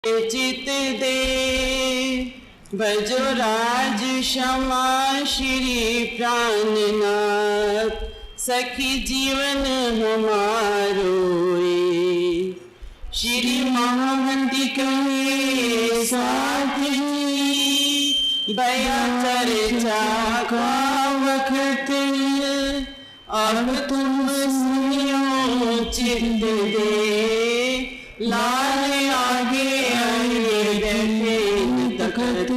चित दे भजो राज क्षमा श्री प्राणनाथ, सखी जीवन हमारो श्री महामंत्री कहे साथ जी, बया चर्चा का वक्त अब तुम सुनियो चित दे, लाल आगे आए बैठे तखत,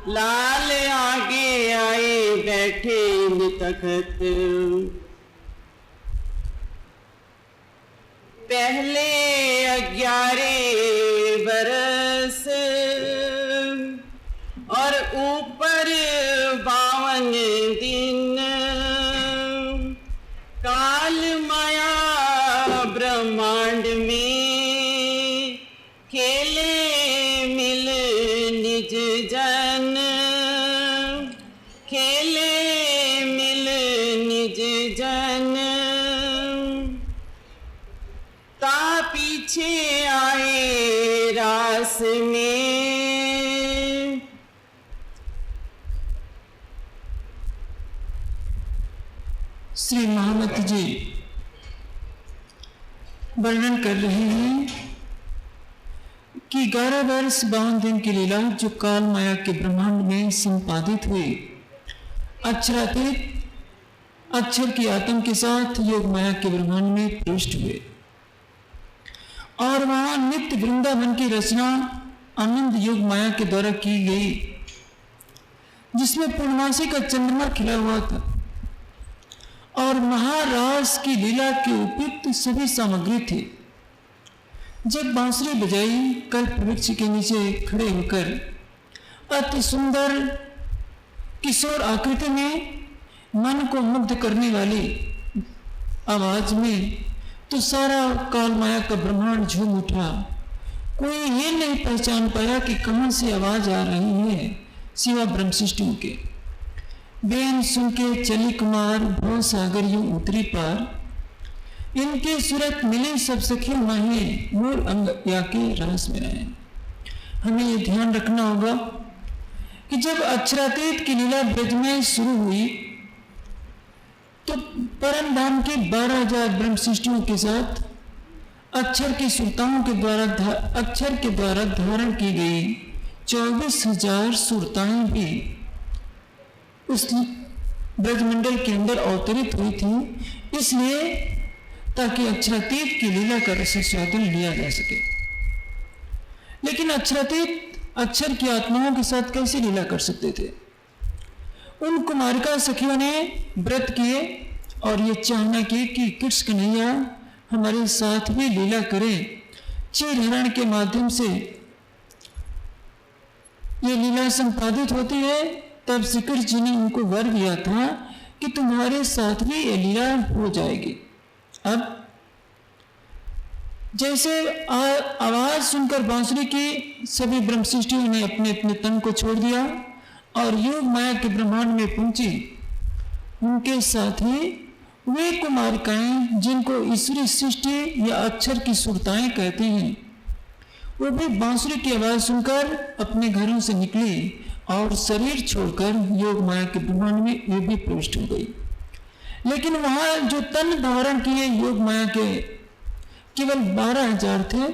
लाल आगे आए बैठे तखत। पहले 11 बरस और ऊपर 52 दिन, काल माया ब्रह्मांड में खेले मिल निज जन, खेले मिल निज जन। ता पीछे आए रास में, श्री महामती जी वर्णन कर रहे हैं कि 11 वर्ष 52 दिन की लीला जो काल माया के ब्रह्मांड में संपादित हुई, अक्षरातीत अक्षर की आत्म के साथ योग माया के ब्रह्मांड में प्रविष्ट हुए और वहां नित्य वृंदावन की रचना आनंद योग माया के द्वारा की गई, जिसमें पूर्णमासी का चंद्रमा खिला हुआ था और महारास की लीला के उपयुक्त सभी सामग्री थी। जब बांसुरी बजाई, कल्प वृक्ष के नीचे खड़े होकर अति सुंदर किशोर आकृति में मन को मुग्ध करने वाली आवाज में, तो सारा काल माया का ब्रह्मांड झूम उठा। कोई ये नहीं पहचान पाया कि कहां से आवाज आ रही है, सिवा ब्रह्म सृष्टि के। बेन सुन के चली कुमार भव सागर यूं उतरी पार, इनके सूरत मिले सब सखी माहे, मोर अंग याके रस में रहे। हमें ये ध्यान रखना होगा कि जब अक्षरातीत की लीला ब्रज में शुरू हुई तो परम धाम के 12,000 ब्रह्म सृष्टियों के साथ अक्षर की सुरताओं के द्वारा अक्षर के द्वारा धारण की गई 24,000 सुरताएं भी उस ब्रजमंडल के अंदर अवतरित हुई थी, इसलिए ताकि अक्षरातीत की लीला का रसास्वादन लिया जा सके। लेकिन अक्षरातीत अक्षर की आत्माओं के साथ कैसे लीला कर सकते थे? उन कुमारिका सखियों ने व्रत किए और ये चाहना की कि कृष्ण कन्हैया हमारे साथ भी लीला करें। चीर हरण के माध्यम से ये लीला संपादित होती है। तब श्री कृष्ण जी ने उनको वर दिया था कि तुम्हारे साथ भी ये लीला हो जाएगी। अब जैसे आवाज सुनकर बांसुरी की सभी ब्रह्म सृष्टियों ने अपने अपने तन को छोड़ दिया और योग माया के ब्रह्मांड में पहुंची, उनके साथ ही वे कुमारिकाएं जिनको ईश्वरी सृष्टि या अक्षर की सुरताएं कहते हैं, वो भी बांसुरी की आवाज सुनकर अपने घरों से निकली और शरीर छोड़कर योग माया के ब्रह्मांड में वे भी प्रविष्ट हो गई। लेकिन वहां जो तन धारण किए योग माया के केवल 12,000 थे।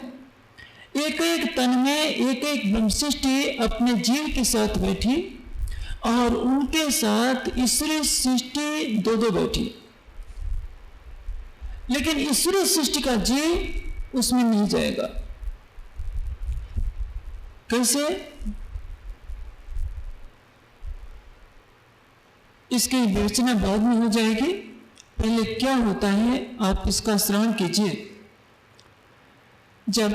एक एक तन में एक एक ब्रह्मसृष्टि अपने जीव के साथ बैठी और उनके साथ ईश्वरी सृष्टि दो बैठी। लेकिन ईश्वरी सृष्टि का जीव उसमें नहीं जाएगा। कैसे? इसकी विवेचना बाद में हो जाएगी। पहले क्या होता है आप इसका श्रवण कीजिए। जब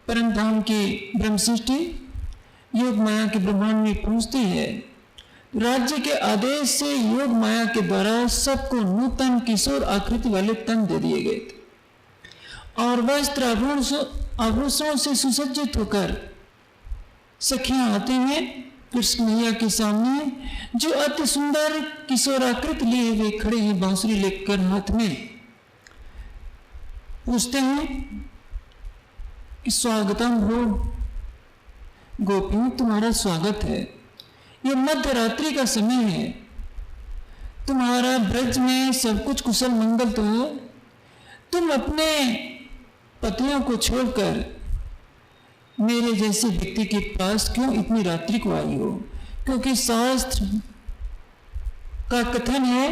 परम धाम की ब्रह्म सृष्टि योग माया के ब्रह्मांड में पहुंचती है, राज्य के आदेश से योग माया के द्वारा सबको नूतन किशोर आकृति वाले तन दे दिए गए थे और वस्त्र आभूषणों से सुसज्जित होकर सखियां आती हैं कृष्ण मैया के सामने, जो अति सुंदर किशोराकृत लिए हुए खड़े हैं बांसुरी लेकर हाथ में। पूछते हैं कि स्वागतम हो गोपियों, तुम्हारा स्वागत है। ये मध्य रात्रि का समय है, तुम्हारा ब्रज में सब कुछ कुशल मंगल तो है। तुम अपने पतियों को छोड़कर मेरे जैसे व्यक्ति के पास क्यों इतनी रात्रि को आई हो? क्योंकि शास्त्र का कथन है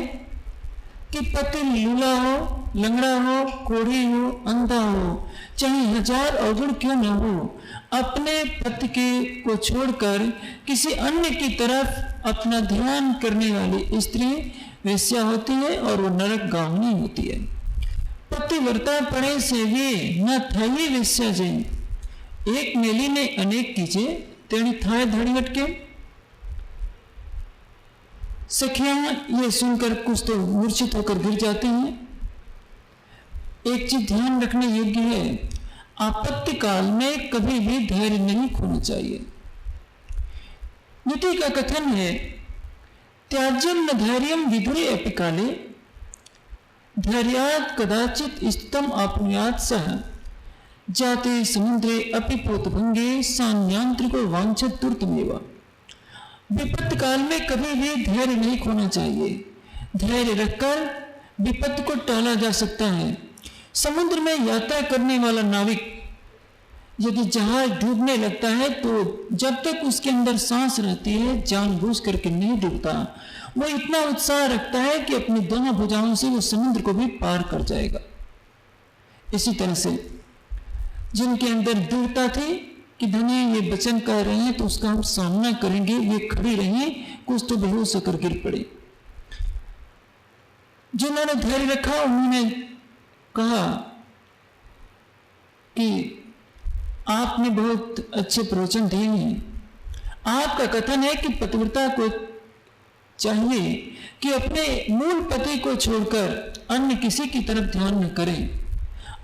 कि पति लूला हो, लंगड़ा हो, कोढ़ी हो, अंधा हो, चाहे 1000 अवगुण क्यों न हो, अपने पति के को छोड़कर किसी अन्य की तरफ अपना ध्यान करने वाली स्त्री वेश्या होती है और वो नरक गामिनी होती है। पतिव्रता पड़े से वे न थाई वेश्या जैन, एक मेली ने अनेक कीजे तेणी थाय धड़ी हटके। सखियां ये सुनकर कुछ तो मूर्छित होकर गिर जाते हैं। एक चीज ध्यान रखने योग्य है, आपत्ति काल में कभी भी धैर्य नहीं खोना चाहिए। नीति का कथन है, त्याज्यम न धैर्यम विधुरे अपि काले, धैर्यात् कदाचित स्थितम आपनुयात् सह, जाते समुद्रे अपि पोतभंगे सान्यांत्रिको वांछत तुर्तमेव। विपत्ति काल में कभी भी धैर्य नहीं खोना चाहिए। धैर्य रखकर विपत्ति को टाला जा सकता है। समुद्र में यात्रा करने वाला नाविक यदि जहाज डूबने लगता है तो जब तक उसके अंदर सांस रहती है जानबूझ करके नहीं डूबता। वो इतना उत्साह रखता है कि अपनी दोनों भुजाओं से वो समुद्र को भी पार कर जाएगा। इसी तरह से जिनके अंदर दृढ़ता थी कि धनी ये वचन कह रहे हैं तो उसका हम सामना करेंगे, ये खड़ी रही, कुछ तो बेहोश होकर गिर पड़े। जिन्होंने धैर्य रखा उन्होंने कहा कि आपने बहुत अच्छे प्रवचन दिए हैं। आपका कथन है कि पतिव्रता को चाहिए कि अपने मूल पति को छोड़कर अन्य किसी की तरफ ध्यान न करें।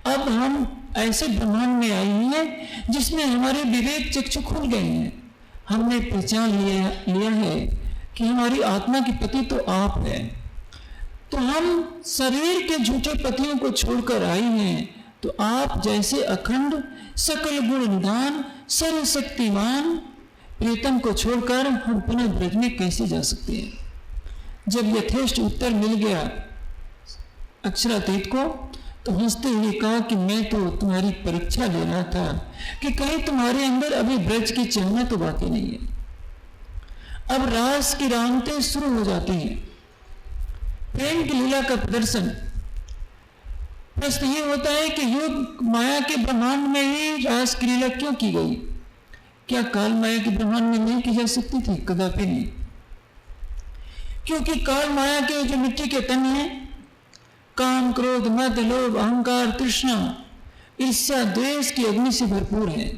अब हम ऐसे ब्रह्मांड में आई हैं जिसमें हमारे विवेक चक्षु खुल गए हैं। हमने पहचान लिया है कि हमारी आत्मा की पति तो आप है। तो हम शरीर के झूठे पतियों को छोड़कर आई हैं, तो आप जैसे अखंड सकल गुण निधान सर्वशक्तिमान प्रीतम को छोड़कर हम पुनः ब्रज में कैसे जा सकते हैं? जब यथेष्ट उत्तर मिल गया अक्षरातीत को तो हंसते हुए कहा कि मैं तो तुम्हारी परीक्षा लेना था कि कहीं तुम्हारे अंदर अभी ब्रज की चाहना तो बाकी नहीं है। अब रास की रामतें शुरू हो जाती हैं, प्रेम की लीला का प्रदर्शन। प्रश्न ये होता है कि योग माया के ब्रह्मांड में ही रास की लीला क्यों की गई? क्या काल माया के ब्रह्मांड में नहीं की जा सकती थी? कदापि नहीं। क्योंकि काल माया के जो मिट्टी के तन हैं, काम क्रोध मद लोभ अहंकार तृष्णा ईर्ष्या द्वेष की अग्नि से भरपूर है।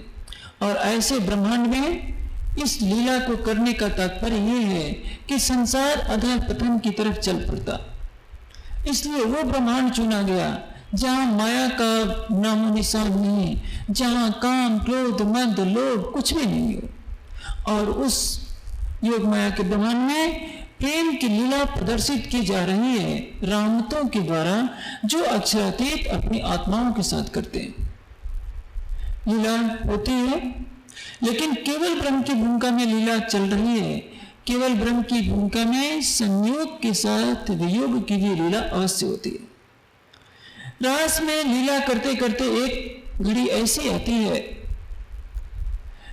और ऐसे ब्रह्मांड में इस लीला को करने का तात्पर्य यह है कि संसार अधः पतन की तरफ चल पड़ता। इसलिए वो ब्रह्मांड चुना गया जहां माया का नामो निशान नहीं, जहां काम क्रोध मद लोभ कुछ भी नहीं हो। और उस योग माया के ब्रह्मांड में प्रेम की लीला प्रदर्शित की जा रही है रामतों के द्वारा, जो अक्षरातीत अपनी आत्माओं के साथ करते हैं। लीला होती है, लेकिन केवल ब्रह्म की भूमिका में लीला चल रही है। केवल ब्रह्म की भूमिका में संयोग के साथ वियोग की भी लीला अवश्य होती है। रास में लीला करते करते एक घड़ी ऐसी आती है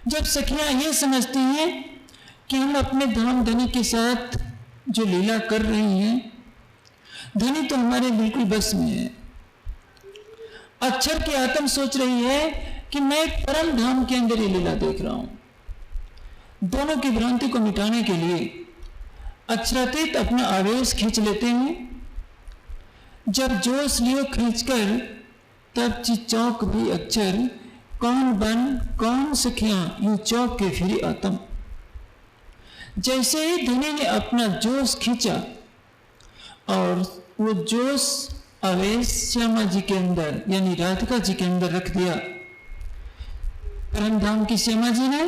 जब सखियां ये समझती हैं कि हम अपने धाम धनी के साथ जो लीला कर रही हैं, धनी तो हमारे बिल्कुल बस में है। अक्षर की आत्म सोच रही है कि मैं परम धाम के अंदर ये लीला देख रहा हूं। दोनों की भ्रांति को मिटाने के लिए अक्षरातीत अपना आवेश खींच लेते हैं। जब जोश लियो खींचकर तब चौक भी अक्षर, कौन बन कौन सखियां यूं चौक के फिरी आत्म। जैसे ही धनी ने अपना जोश खींचा और वो जोश आवेश श्यामा जी के अंदर यानी राधिका जी के अंदर रख दिया। परमधाम की श्यामा जी ने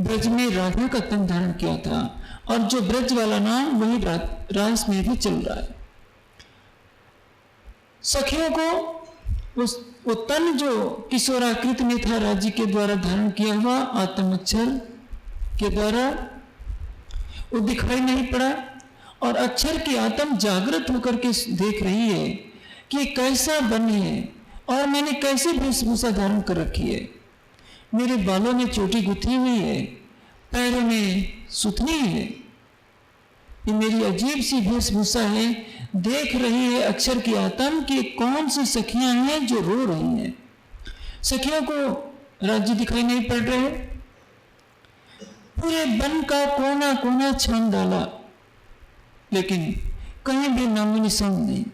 ब्रज में राधा का तन धारण किया था और जो ब्रज वाला नाम वही रास में भी चल रहा है। सखियों को वो तन जो किशोराकृत में था राज्य के द्वारा धारण किया हुआ आत्म अक्षर के द्वारा, वो दिखाई नहीं पड़ा। और अक्षर की आत्म जागृत होकर के देख रही है कि कैसा बन है और मैंने कैसी वेशभूषा धारण कर रखी है। मेरे बालों में चोटी गुथी हुई है, पैरों में सुथनी है, ये मेरी अजीब सी वेशभूषा है। देख रही है अक्षर की आत्म कि कौन सी सखियां हैं जो रो रही हैं। सखियों को राज्य दिखाई नहीं पड़ रहे, पूरे वन का कोना कोना छान डाला, लेकिन कहीं भी नामो निशान नहीं।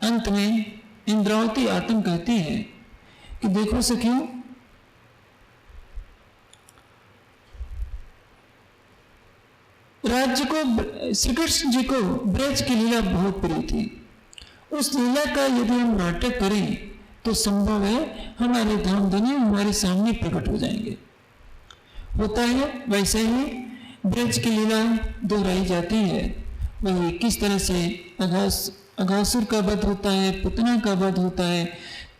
अंत में इंद्रावती आत्म कहती है कि देखो सखियों, राज्य को, श्री कृष्ण जी को ब्रज की लीला बहुत प्रिय थी। उस लीला का यदि हम नाटक करें तो संभव है हमारे धामधनी हमारे सामने प्रकट हो जाएंगे। होता है वैसे ही ब्रज की लीला दोहराई जाती है। वही किस तरह से अघासुर का वध होता है, पुतना का वध होता है,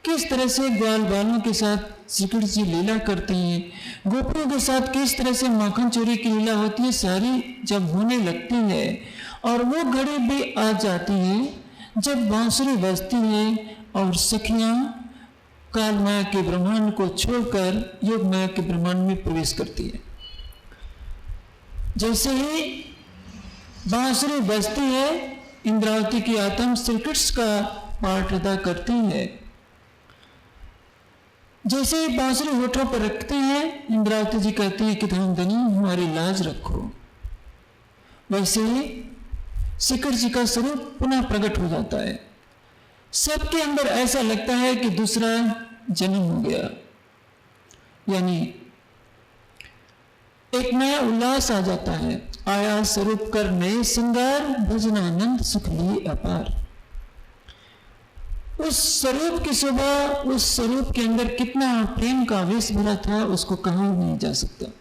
किस तरह से ग्वाल बालों के साथ श्री कृष्ण जी लीला करते हैं, गोपियों के साथ किस तरह से माखन चोरी की लीला होती है, सारी जब होने लगती है और वो घड़ी भी आ जाती है जब बांसुरी बजती है और सखियां काल माया के ब्रह्मांड को छोड़कर योग माया के ब्रह्मांड में प्रवेश करती है। जैसे ही बांसुरी बजती है, इंद्रावती की आत्मा श्री कृष्ण का पाठ अदा करती है। जैसे ही बांसुरी होठों पर रखते हैं, इंद्रावती जी कहती है कि धामधनी हमारी लाज रखो। वैसे ही श्री कृष्ण जी का स्वरूप पुनः प्रकट हो जाता है। सबके अंदर ऐसा लगता है कि दूसरा जन्म हो गया, यानी एक नया उल्लास आ जाता है। आया स्वरूप कर नए श्रृंगार, भजनानंद सुख लिए अपार। उस स्वरूप की शोभा, उस स्वरूप के अंदर कितना प्रेम का आवेश भरा था, उसको कहा नहीं जा सकता।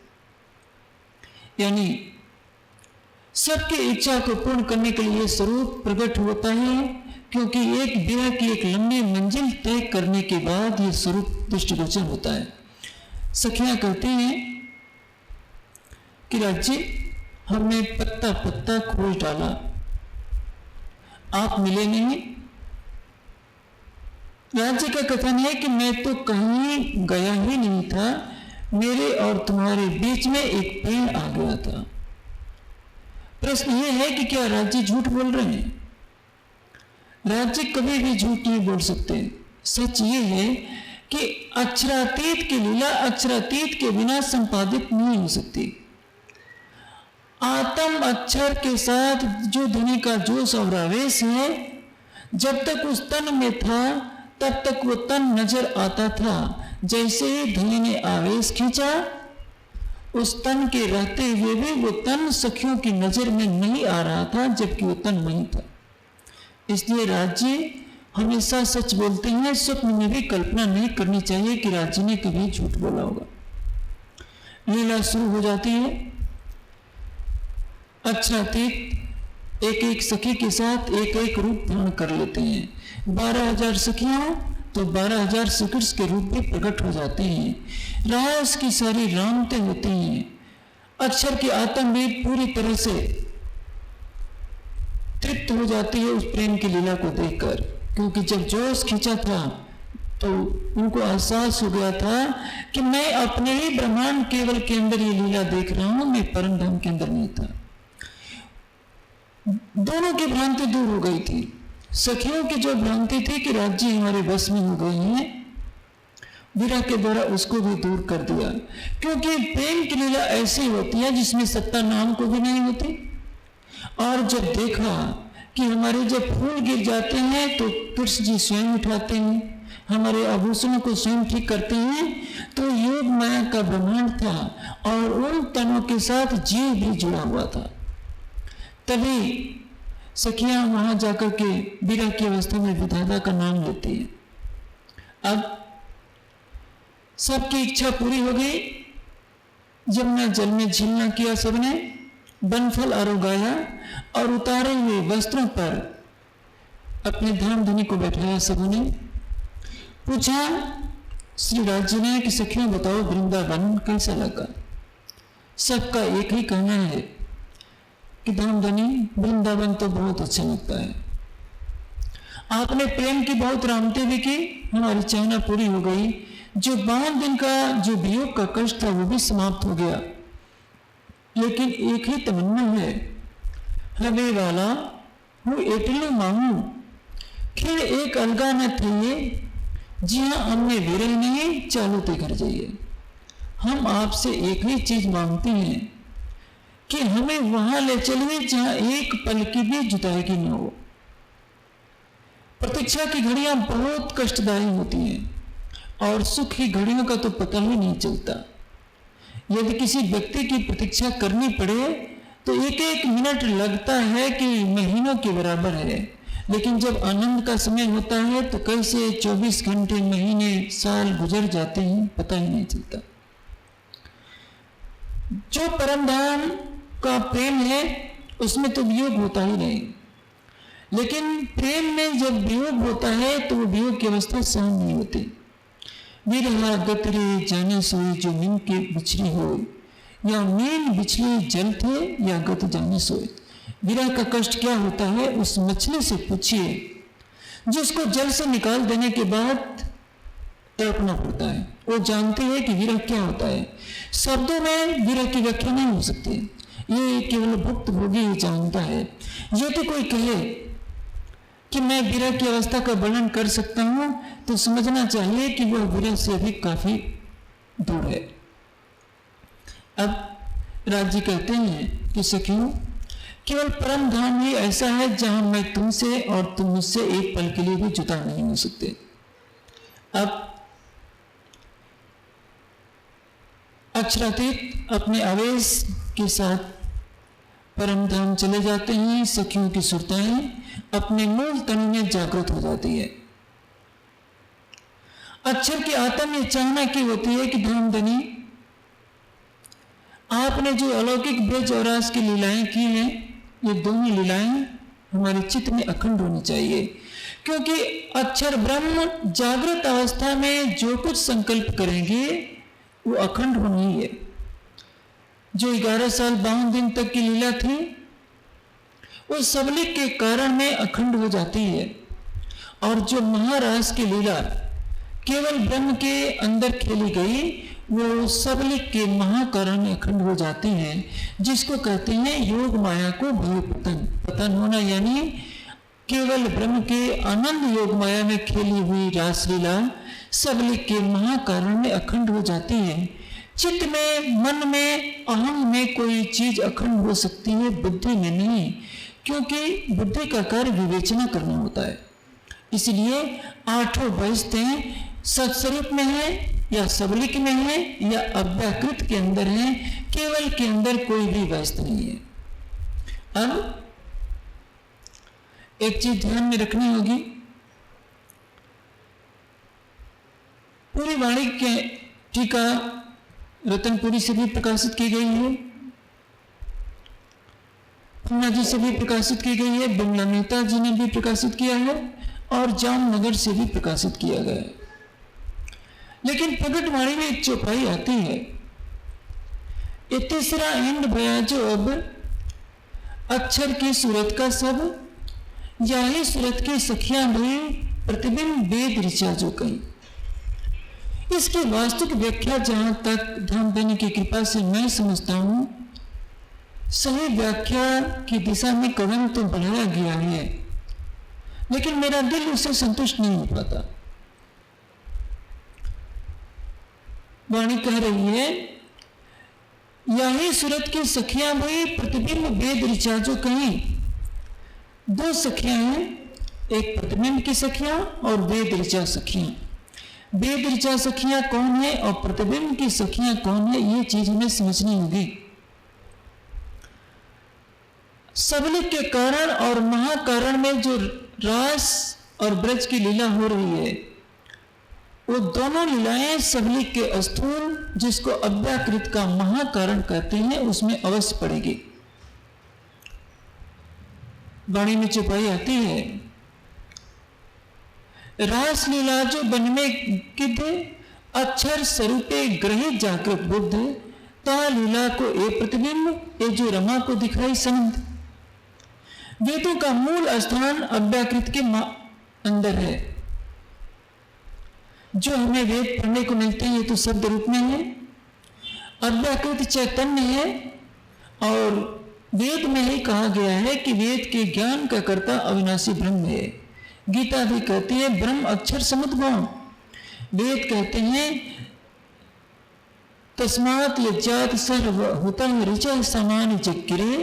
यानी सबकी इच्छा को पूर्ण करने के लिए स्वरूप प्रकट होता है, क्योंकि एक विरह की एक लंबी मंजिल तय करने के बाद यह स्वरूप दृष्टिगोचर होता है। सखियां कहती हैं कि राज्य हमने पत्ता पत्ता खोज डाला, आप मिले नहीं। राज्य का कथन है कि मैं तो कहीं गया ही नहीं था, मेरे और तुम्हारे बीच में एक पेड़ आ गया था। प्रश्न यह है कि क्या राज्य झूठ बोल रहे हैं? राज्य कभी भी झूठ नहीं बोल सकते। सच ये है कि अक्षरातीत की लीला अक्षरातीत के बिना संपादित नहीं हो सकती। आत्म अक्षर के साथ जो ध्वनि का जोश और आवेश है, जब तक उस तन में था तब तक वो तन नजर आता था। जैसे ही ध्वनि ने आवेश खींचा, उस तन के रहते हुए भी वो तन सखियों की नजर में नहीं आ रहा था, जबकि वो तन वहीं था। इसलिए राज्य हमेशा सच बोलते हैं। स्वप्न में भी कल्पना नहीं करनी चाहिए कि राज्य ने कभी झूठ बोला होगा। लीला शुरू हो जाती है। अक्षरातीत एक एक सखी के साथ एक एक रूप धारण कर लेते हैं। 12,000 सखियां तो 12,000 श्री कृष्ण के रूप में प्रकट हो जाते हैं। रास की सारी रामतें होती हैं। अक्षर की आत्मा भी पूरी तरह से तृप्त हो जाती है उस प्रेम की लीला को देखकर, क्योंकि जब जोश खींचा था तो उनको एहसास हो गया था कि मैं अपने ही ब्रह्मांड केवल के अंदर ये लीला देख रहा हूं, मैं परम धाम के अंदर नहीं था। दोनों की भ्रांति दूर हो गई थी। सखियों की जो भ्रांति थी कि राज्य हमारे बस में हो गए हैं, विरह के द्वारा उसको भी दूर कर दिया, क्योंकि प्रेम की लीला ऐसी होती है जिसमें सत्ता नाम को भी नहीं होती। और जब देखा कि हमारे जब फूल गिर जाते हैं तो कृष्ण जी स्वयं उठाते हैं, हमारे आभूषणों को स्वयं ठीक करते हैं, तो योग माया का ब्रह्मांड था और उन तनों के साथ जीव भी जुड़ा हुआ था। तभी सखियां वहां जाकर के विरह की अवस्था में विधाता का नाम लेती है। अब सबकी इच्छा पूरी हो गई। जमुना जल में झीलना किया सबने, बनफल आरोगाया और उतारे हुए वस्त्रों पर अपने धाम धनी को बैठाया सबने। पूछा श्री राज जी ने कि सखियों बताओ वृंदावन कैसा लगा। सबका एक ही कहना है कि धामधनी वृंदावन तो बहुत अच्छा लगता है। आपने प्रेम की बहुत रामते भी की, हमारी चाहना पूरी हो गई। जो 52 दिन का जो वियोग का कष्ट था वो भी समाप्त हो गया। लेकिन एक ही तमन्ना है, हवे वाला हूँ एटलू मांगू खिड़ एक अलगा न थे, जी हाँ हमने विरह नहीं चालू ते घर जाइए। हम आपसे एक ही चीज मांगते हैं कि हमें वहां ले चलिए जहां एक पल की भी जुदाई की न हो। प्रतीक्षा की घड़ियां बहुत कष्टदायी होती हैं और सुख की घड़ियों का तो पता ही नहीं चलता। यदि किसी व्यक्ति की प्रतीक्षा करनी पड़े तो एक एक मिनट लगता है कि महीनों के बराबर है, लेकिन जब आनंद का समय होता है तो कैसे 24 घंटे, महीने, साल गुजर जाते हैं पता ही नहीं चलता। जो परम धाम का प्रेम है उसमें तो वियोग होता ही नहीं, लेकिन प्रेम में जब वियोग होता है तो वो वियोग की अवस्था सहन नहीं होती। विरहा गतरे जाने सोए जो मीन के बिछड़ी हो, या मीन बिछले जल थे या गत जाने सोए। विरह का कष्ट क्या होता है उस मछली से पूछिए, जिसको जल से निकाल देने के बाद तड़पना पड़ता है। वो जानते हैं कि विरह क्या होता है। शब्दों में विरह की व्याख्या नहीं हो सकती, ये केवल भुक्त भोगी ही जानता है। ये तो कोई कहे कि मैं विरह की अवस्था का वर्णन कर सकता हूं तो समझना चाहिए कि वह विरह से अभी काफी दूर है। अब राज जी कहते हैं कि सखियों, केवल परम धाम ही ऐसा है जहां मैं तुमसे और तुम मुझसे एक पल के लिए भी जुदा नहीं हो सकते। अब अक्षरातीत अपने आवेश के साथ परम धाम चले जाते हैं। सखियों की सुरताएं अपने मूल तन में जागृत हो जाती है। अक्षर की आत्म ये चाहना की होती है कि धामधनी आपने जो अलौकिक ब्रज और रास की लीलाएं की हैं, ये दोनों लीलाएं हमारे चित्त में अखंड होनी चाहिए, क्योंकि अक्षर ब्रह्म जागृत अवस्था में जो कुछ संकल्प करेंगे वो अखंड होनी ही है। जो 11 साल 52 दिन तक की लीला थी वो सबलिक के कारण में अखंड हो जाती है, और जो महारास की लीला केवल ब्रह्म के अंदर खेली गई वो सबलिक के महाकारण में अखंड हो जाती है, जिसको कहते हैं योग माया को भय पतन होना, यानी केवल ब्रह्म के आनंद योग माया में खेली हुई रासलीला सबलिक के महाकारण में अखंड हो जाती है। चित्त में, मन में, अहम में कोई चीज अखंड हो सकती है, बुद्धि में नहीं, क्योंकि बुद्धि का कार्य विवेचना करना होता है। इसलिए आठों व्यवस्थाएं सत्स्वरूप में है या सबलिक में है या अव्याकृत के अंदर है, केवल के अंदर कोई भी व्यवस्था नहीं है। अब एक चीज ध्यान में रखनी होगी, पूरी वाणी के टीका रतनपुरी से भी प्रकाशित की गई है, पूना जी से भी प्रकाशित की गई है, बिमला मेहता जी ने भी प्रकाशित किया है और जामनगर से भी प्रकाशित किया गया है। लेकिन प्रकट वाणी में एक चौपाई आती है, ये तीसरा इंड भया जो अब अक्षर की सूरत का सब, यही सूरत की सखियां भी प्रतिबिंब वेद ऋचा जो कही। इसकी वास्तविक व्याख्या जहां तक धामधनी की कृपा से मैं समझता हूं, सही व्याख्या की दिशा में कदम तो बढ़ाया गया है, लेकिन मेरा दिल उससे संतुष्ट नहीं हो पाता। वाणी कह रही है, यही सूरत की सखियां भी प्रतिबिंब वेद ऋचा जो कही। दो सखियां हैं, एक प्रतिबिंब की सखियां और वेद ऋचा सखियां। वेद ऋचा सखियां कौन है और प्रतिबिंब की सखियां कौन है, ये चीज हमें समझनी होगी। सबलिक के कारण और महाकारण में जो रास और ब्रज की लीला हो रही है, वो दोनों लीलाएं सबलिक के स्थूल, जिसको अव्याकृत का महाकारण कहते हैं, उसमें अवश्य पड़ेगी। वाणी में चौपाई आती है, रास लीला जो वन में किद अक्षर स्वरूपे ग्रहित जागृत बुद्ध ता लीला को ए प्रतिबिंब ए जो रमा को दिखाई संत। वेदों का मूल स्थान अव्याकृत के अंदर है। जो हमें वेद पढ़ने को मिलते हैं तो शब्द रूप में है, अव्याकृत चैतन्य है। और वेद में ही कहा गया है कि वेद के ज्ञान का कर्ता अविनाशी ब्रह्म है। गीता भी कहती है ब्रह्म अक्षर समुद्गम। वेद कहते हैं तस्मात् यज्जात सर्वभूतं ऋचः सामान्य जग्रे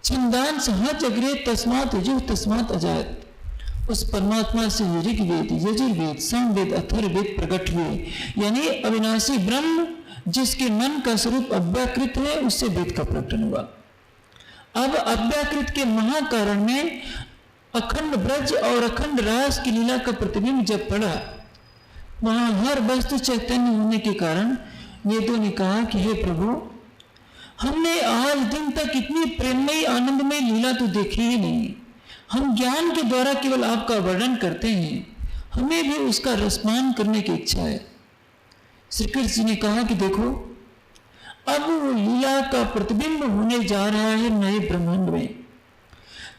छंदांस जगरे तस्मात् यजुः तस्मात् अजायत। उस परमात्मा से ऋग्वेद यजुर्वेद सामवेद अथर्ववेद प्रकट हुए, यानी अविनाशी ब्रह्म जिसके मन का स्वरूप अव्याकृत है उससे वेद का प्रकटन हुआ। अब अव्याकृत के महाकारण में अखंड ब्रज और अखंड रास की लीला का प्रतिबिंब जब पड़ा, वहां हर वस्तु चैतन्य होने के कारण वेदों ने कहा कि हे प्रभु, हमने आज दिन तक इतनी प्रेममयी आनंदमय लीला तो देखी ही नहीं। हम ज्ञान के द्वारा केवल आपका वर्णन करते हैं, हमें भी उसका रसपान करने की इच्छा है। श्री कृष्ण जी ने कहा कि देखो, अब वो लीला का प्रतिबिंब होने जा रहा है नए ब्रह्मांड में।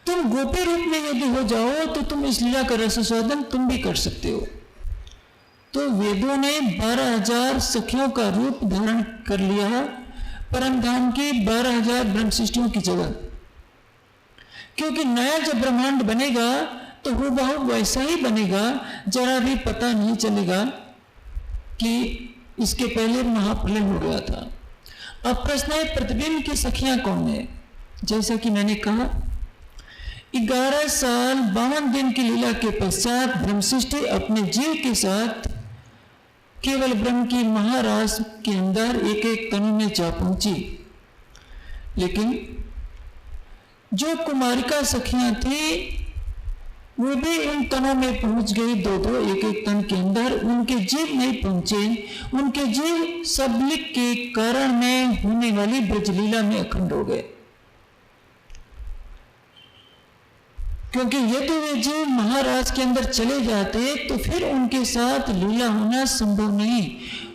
तुम गोपी रूप में यदि हो जाओ तो तुम इस लीला का रसास्वादन तुम भी कर सकते हो। तो वेदों ने 12,000 सखियों का रूप धारण कर लिया परम धाम की 12,000 ब्रह्म सृष्टियों की जगह, क्योंकि नया जब ब्रह्मांड बनेगा तो हूबहू वैसा ही बनेगा, जरा भी पता नहीं चलेगा कि इसके पहले महाप्रलय हो गया था। अब प्रश्न है प्रतिबिंब की सखियां कौन है? जैसा कि मैंने कहा 11 साल 52 दिन की लीला के पश्चात ब्रह्म सृष्टि अपने जीव के साथ केवल ब्रह्म की महारास के अंदर एक एक तनु में जा पहुंची। लेकिन जो कुमारिका सखियां थी वो भी उन तनों में पहुंच गई, दो दो एक एक तन के अंदर। उनके जीव नहीं पहुंचे, उनके जीव सबलिक के कारण में होने वाली ब्रजलीला में अखंड हो गए। क्योंकि यदि वे जीव महाराज के अंदर चले जाते तो फिर उनके साथ लीला होना संभव नहीं।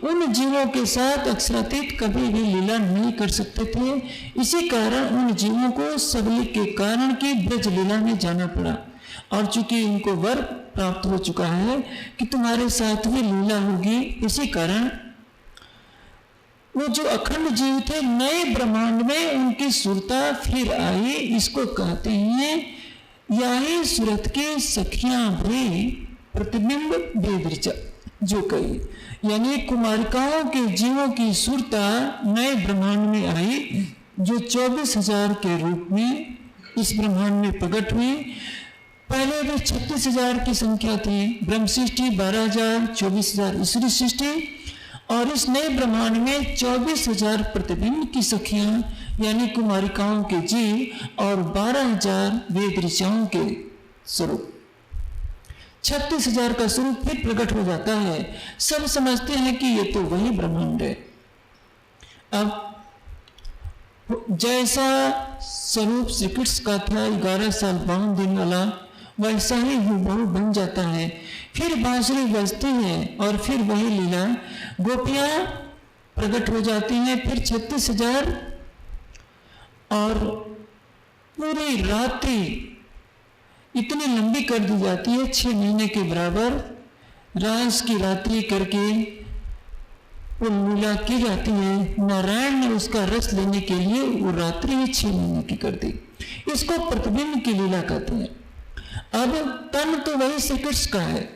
उन जीवों के साथ अक्षरातीत कभी भी लीला नहीं कर सकते थे। इसी कारण उन जीवों को सबलिक के कारण की ब्रज लीला में जाना पड़ा। और चूंकि उनको वर प्राप्त हो चुका है कि तुम्हारे साथ भी लीला होगी, इसी कारण वो जो अखंड जीव थे नए ब्रह्मांड में उनकी सुरता फिर आई। इसको कहते हैं यही सूरत की सखियां भी प्रतिबिंब वेद ऋचा जो कही, यानी कुमारिकाओं के जीवों की सुरता नए ब्रह्मांड में आई, जो 24,000 के रूप में इस ब्रह्मांड में प्रकट हुई। पहले भी 36,000 की संख्या थी, ब्रह्म सृष्टि 12,000, 24,000 ईश्वरी सृष्टि, और इस नए ब्रह्मांड में 24,000 प्रतिबिंब की सखियां यानी कुमारिकाओं के जीव और 12,000 वेद ऋचाओं के स्वरूप, 36,000 का स्वरूप फिर प्रकट हो जाता है। सब समझते हैं कि ये तो वही ब्रह्मांड है। अब जैसा स्वरूप श्री कृष्ण का था 11 साल 52 दिन वाला, वैसा ही हूबहू बन जाता है। फिर बांसुरी बजती है और फिर वही लीला, गोपियां प्रकट हो जाती हैं। फिर 36,000 और पूरी रात्रि इतनी लंबी कर दी जाती है, 6 महीने के बराबर रास की रात्रि करके वो लीला की जाती है। नारायण ने उसका रस लेने के लिए वो रात्रि ही 6 महीने की कर दी। इसको प्रतिबिंब की लीला कहते हैं। अब तन तो वही श्री कृष्ण का है,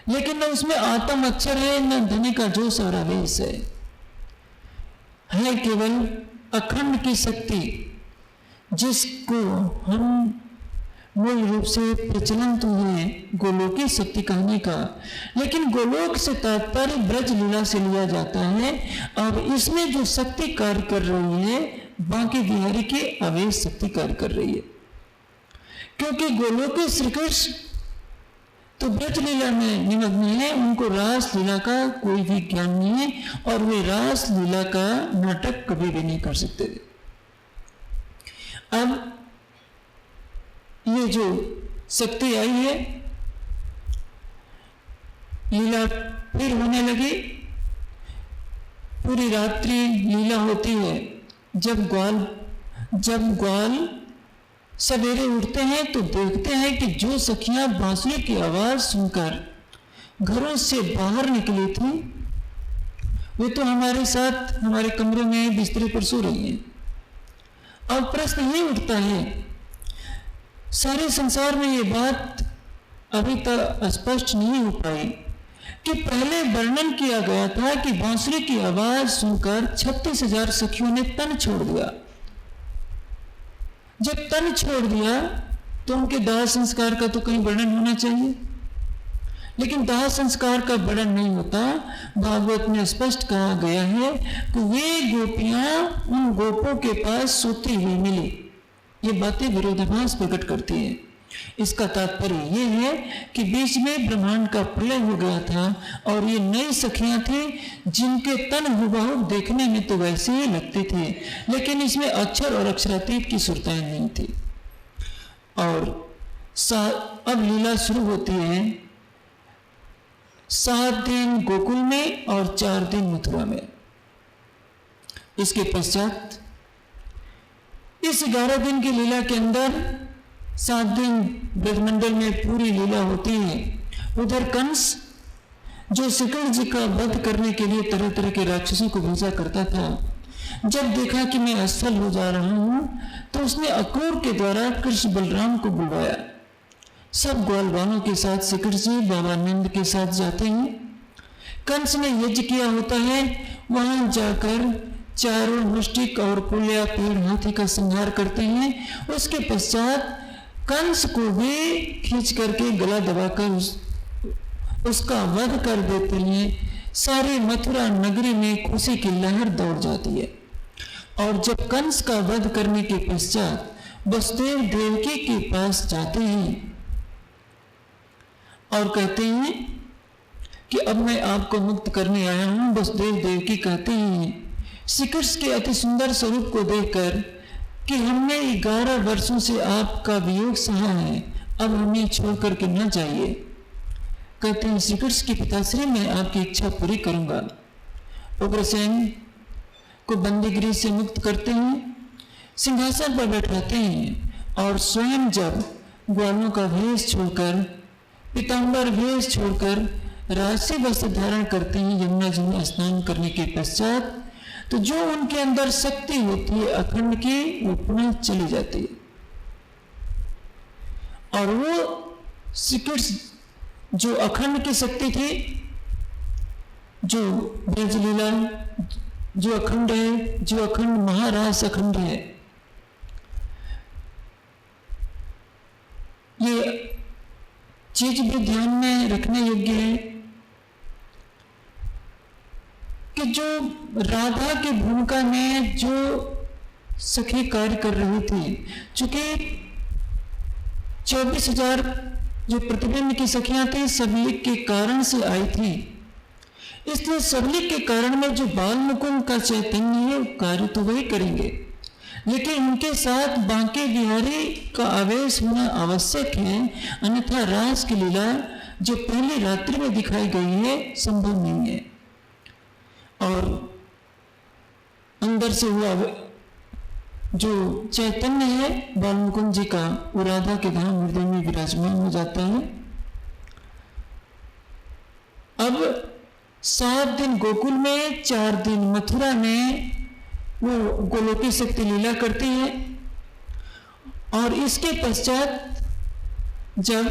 लेकिन न उसमें आत्म अक्षर है न धनी का जो सारा वेश है केवल अखंड की शक्ति, जिसको हम मूल रूप से प्रचलन तो है गोलोकी शक्ति कहने का, लेकिन गोलोक से तात्पर्य ब्रज लीला से लिया जाता है। अब इसमें जो शक्ति कार्य कर रही है बाकी बिहारी की अवेश शक्ति कार्य कर रही है, क्योंकि गोलोकी श्री कृष्ण तो ब्रज लीला में निमग्न है, उनको रास लीला का कोई भी ज्ञान नहीं है और वे रास लीला का नाटक कभी भी नहीं कर सकते थे। अब ये जो शक्ति आई है, लीला फिर होने लगी। पूरी रात्रि लीला होती है। जब ग्वाल सवेरे उठते हैं तो देखते हैं कि जो सखियां बांसुरी की आवाज सुनकर घरों से बाहर निकली थी, वे तो हमारे साथ हमारे कमरों में बिस्तरे पर सो रही हैं। अब प्रश्न ये उठता है, सारे संसार में ये बात अभी तक स्पष्ट नहीं हो पाई कि पहले वर्णन किया गया था कि बांसुरी की आवाज सुनकर 36,000 सखियों ने तन छोड़ दिया। जब तन छोड़ दिया तो उनके दाह संस्कार का तो कहीं वर्णन होना चाहिए, लेकिन दाह संस्कार का वर्णन नहीं होता। भागवत में स्पष्ट कहा गया है कि वे गोपियां उन गोपों के पास सोती हुई मिली। ये बातें विरोधाभास प्रकट करती हैं। इसका तात्पर्य ये है कि बीच में ब्रह्मांड का प्रलय हो गया था और ये नई सखियां थी जिनके तन हुबहू देखने में तो वैसे ही लगते थे, लेकिन इसमें अक्षर और अक्षरातीत की सुरताएं नहीं थी। और अब लीला शुरू होती है। 7 दिन गोकुल में और 4 दिन मथुरा में। इसके पश्चात इस 11 दिन की लीला के अंदर 7 दिन ब्रजमंडल में पूरी लीला होती है। उधर कंस जो श्री कृष्ण जी का वध करने के लिए तरह तरह के राक्षसों को भेजा करता था, जब देखा कि मैं असफल हो जा रहा हूं तो उसने अक्रूर के द्वारा कृष्ण बलराम को बुलवाया। सब ग्वालवालों के साथ श्री कृष्ण जी बाबा नंद के साथ जाते हैं। कंस ने यज्ञ किया होता है, वहां जाकर चारों मुष्टिक और पुलिया पेड़ हाथी का संहार करते हैं। उसके पश्चात कंस को भी खींच करके गला दबाकर उसका वध कर देते हैं। सारी मथुरा नगरी में खुशी की लहर दौड़ जाती है। और जब कंस का वध करने के पश्चात वसुदेव देवकी के पास जाते हैं और कहते हैं कि अब मैं आपको मुक्त करने आया हूं, वसुदेव देवकी कहते हैं श्री कृष्ण के अति सुंदर स्वरूप को देखकर कि हमने 11 वर्षों से आपका वियोग सहा है, अब हमें छोड़ करके न जाइए। कहते हैं श्री कृष्ण के पिताश्री मैं आपकी इच्छा पूरी करूंगा। उग्रसेन को बंदीगिरी से मुक्त करते हैं, सिंहासन पर बैठाते हैं और स्वयं जब ग्वालों का भेष छोड़कर, पीताम्बर भेष छोड़कर राजसी वस्त्र धारण करते हैं, यमुना जी में स्नान करने के पश्चात तो जो उनके अंदर शक्ति होती है अखंड की, वो पुनः चली जाती है। और वो श्री कृष्ण जो अखंड की शक्ति थी, जो ब्रजलीला जो अखंड है, जो अखंड महारास अखंड है, ये चीज भी ध्यान में रखने योग्य है कि जो राधा की भूमिका में जो सखी कार्य कर रही थी, चूंकि 24,000 जो प्रतिबिंब की सखियां थी सबलिक के कारण से आई थी, इसलिए सबलिक के कारण में जो बाल मुकुंद का चैतन्य है कार्य तो वही करेंगे, लेकिन उनके साथ बांके बिहारी का आवेश होना आवश्यक है, अन्यथा रास की लीला जो पहली रात्रि में दिखाई गई है संभव नहीं है। और अंदर से हुआ जो चैतन्य है बाल मुकुंद जी का, वो राधा के धाम हृदय में विराजमान हो जाता है। अब 7 दिन गोकुल में, 4 दिन मथुरा में वो गोलोकी शक्ति लीला करती है। और इसके पश्चात जब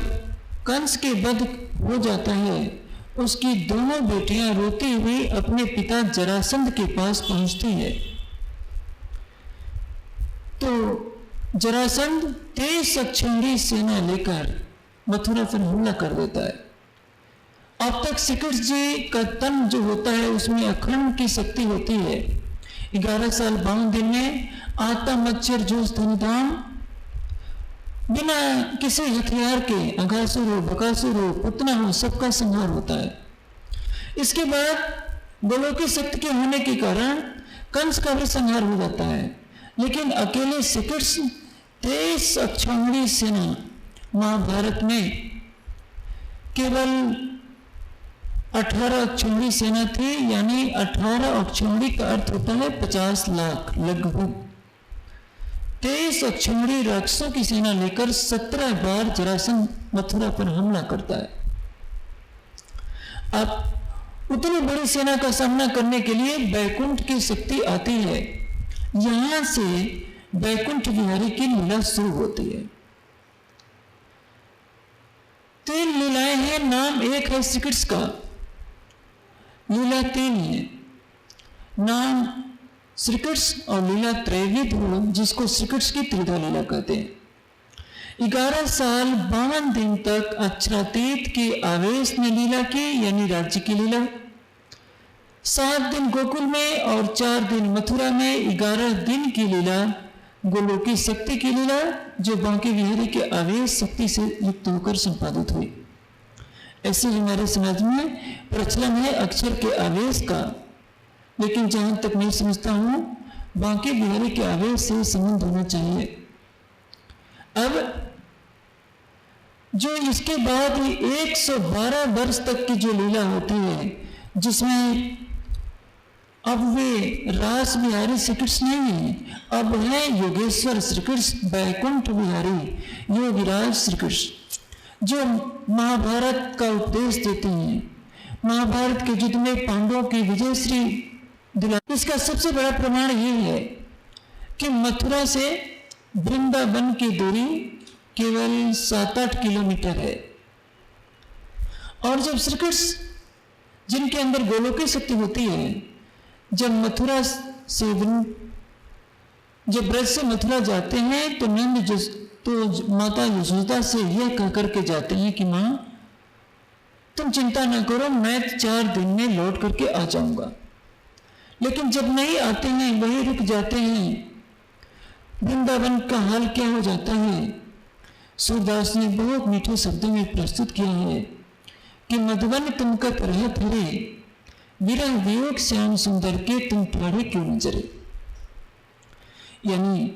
कंस के वध हो जाता है, उसकी दोनों बेटियां रोती हुई अपने पिता जरासंध के पास पहुंचती है। तो जरासंध 23 अक्षौहिणी सेना लेकर मथुरा पर हमला कर देता है। अब तक श्री कृष्ण जी का तन जो होता है उसमें अखंड की शक्ति होती है। 11 साल 52 दिन में आता मच्छर जूझ धनधाम बिना किसी हथियार के अघासुर हो, बकासुर हो, पुतना हो, सबका संहार होता है। इसके बाद गोलोकी शक्ति के होने के कारण कंस का भी संहार हो जाता है, लेकिन अकेले श्री कृष्ण 23 अक्षौहिणी सेना महाभारत में केवल 18 अक्षौहिणी सेना थी, यानी 18 अक्षौहिणी का अर्थ होता है 50 लाख लगभग। 23 अक्षौहिणी राक्षसों की सेना लेकर 17 बार जरासंध मथुरा पर हमला करता है। अब उतनी बड़ी सेना का सामना करने के लिए बैकुंठ की शक्ति आती है। यहां से बैकुंठ विहारी की लीला शुरू होती है। 3 लीलाएं हैं, नाम एक है श्री कृष्ण का, लीला 3 है, नाम श्री कृष्ण और लीला त्रैविध हो, जिसको श्री कृष्ण की त्रिधा लीला कहते हैं। 11 साल 52 दिन तक अक्षरातीत के आवेश ने लीला की, यानी राज्य की लीला। 7 दिन गोकुल में और 4 दिन मथुरा में 11 दिन की लीला गोलोकी शक्ति की लीला, जो बांके बिहारी के आवेश शक्ति से युक्त होकर संपादित हुई। ऐसे हमारे समाज में प्रचलन है अक्षर के आवेश का, लेकिन जहां तक मैं समझता हूं बांके बिहारी के आवेश से संबंध होना चाहिए। अब जो इसके बाद 112 वर्ष तक की जो लीला होती है, जिसमें अब वे रास बिहारी श्री कृष्ण नहीं है, अब है योगेश्वर श्री कृष्ण, बैकुंठ बिहारी योगिराज श्री कृष्ण, जो महाभारत का उपदेश देते हैं। महाभारत के युद्ध में पांडवों की विजय श्री दिला। इसका सबसे बड़ा प्रमाण यह है कि मथुरा से वृंदावन की दूरी केवल 7-8 किलोमीटर है, और जब श्री कृष्ण, जिनके अंदर गोलोकी शक्ति होती है, जब मथुरा से जब ब्रज से मथुरा जाते हैं तो नंद तो माता यशोदा से यह कह करके जाते हैं कि मां तुम चिंता न करो, मैं 4 दिन में लौट करके आ जाऊंगा। लेकिन जब नहीं आते हैं, वहीं रुक जाते हैं। वृंदावन का हाल क्या हो जाता है? सूरदास ने बहुत मीठे शब्दों में प्रस्तुत किया है कि मधुबन तुमका तरह फिरे, विरह वियोग श्याम सुंदर के तुम ठाड़े क्यों नजरे। यानी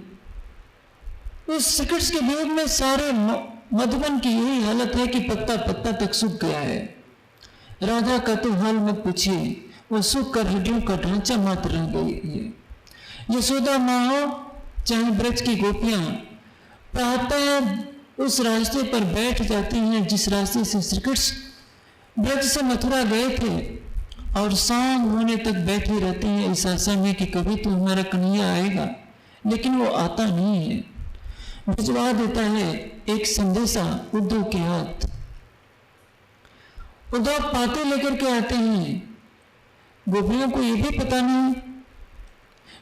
उस श्री कृष्ण के वियोग में सारे मधुबन की यही हालत है कि पत्ता पत्ता तक सूख गया है। राधा का तो हाल मत पूछिए, वो सूख कर हड्डियों का ढांचा मात्र रह गई है। यशोदा माँ हो चाहे ब्रज की गोपियां, प्रातः उस रास्ते पर बैठ जाती हैं जिस रास्ते से श्री कृष्ण ब्रज से मथुरा गए थे, और शाम होने तक बैठी रहती है इस आशा में कि कभी तो हमारा कन्हैया आएगा, लेकिन वो आता नहीं है। भिजवा देता है एक संदेशा उद्धव के हाथ। उद्धव पाते लेकर के आते हैं। गोपियों को यह भी पता नहीं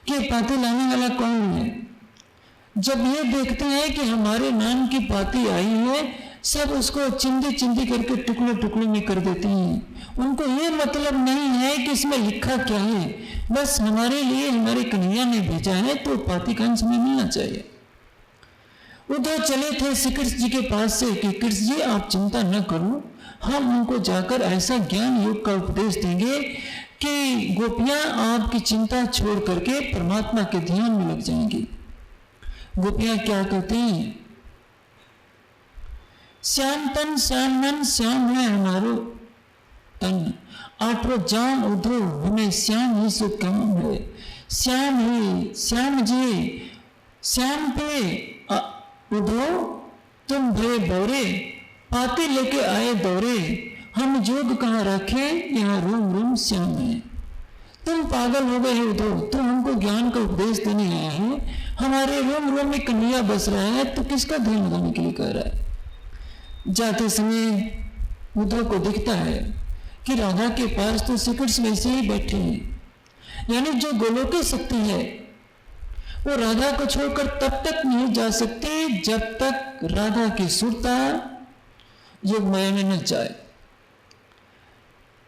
कि पाती लाने वाला कौन है। जब ये देखते हैं कि हमारे नाम की पाती आई है, सब उसको चिंदी चिंदी करके टुकड़े टुकड़े में कर देती हैं। उनको ये मतलब नहीं है कि इसमें लिखा क्या है, बस हमारे लिए हमारे कन्हैया ने भेजा है तो पाती का अंश में मिलना चाहिए। उधर चले थे श्री कृष्ण जी के पास से कि कृष्ण जी आप चिंता न करो, हम उनको जाकर ऐसा ज्ञान योग का उपदेश देंगे कि गोपियां आपकी चिंता छोड़ करके परमात्मा के ध्यान में लग जाएंगी। गोपियां क्या कहते हैं? श्याम तन श्याम मन, श्याम है हमारो तन, आठो जान उधो हमें श्याम ही सो काम है। श्याम ही श्याम जी, श्याम पे उधो तुम भय बौरे, पाते लेके आए दौरे, हम जोग कहाँ रखे यहाँ रोम रोम श्याम है। तुम पागल हो गए हो, तुम हमको ज्ञान का उपदेश देने आए हैं, हमारे रोम रोम में कन्हैया बस रहा है, तो किसका ध्यान लगाने के लिए कह रहा है। जाते समय उद्धव को दिखता है कि राधा के पास तो श्री कृष्ण वैसे ही बैठे हैं, यानी जो गोलोकी शक्ति है वो राधा को छोड़कर तब तक नहीं जा सकती जब तक राधा की सुरता योग माया में न जाए।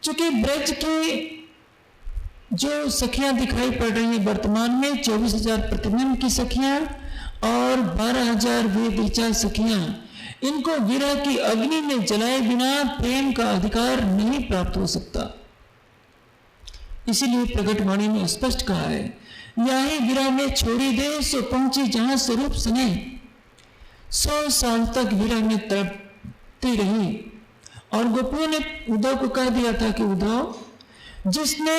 चूंकि ब्रज की जो सखियां दिखाई पड़ रही हैं वर्तमान में 24,000 प्रतिबिंब की सखियां और 12,000 वेद ऋचा सखियां, इनको विरह की अग्नि में जलाए बिना प्रेम का अधिकार नहीं प्राप्त हो सकता। इसीलिए प्रकट वाणी ने स्पष्ट कहा है, यही विरह में छोड़ी दे सो पहुंची जहां स्वरूप सने। 100 साल तक विरह में तड़पती रही। और गोपियों ने उद्धव को कह दिया था कि उद्धव, जिसने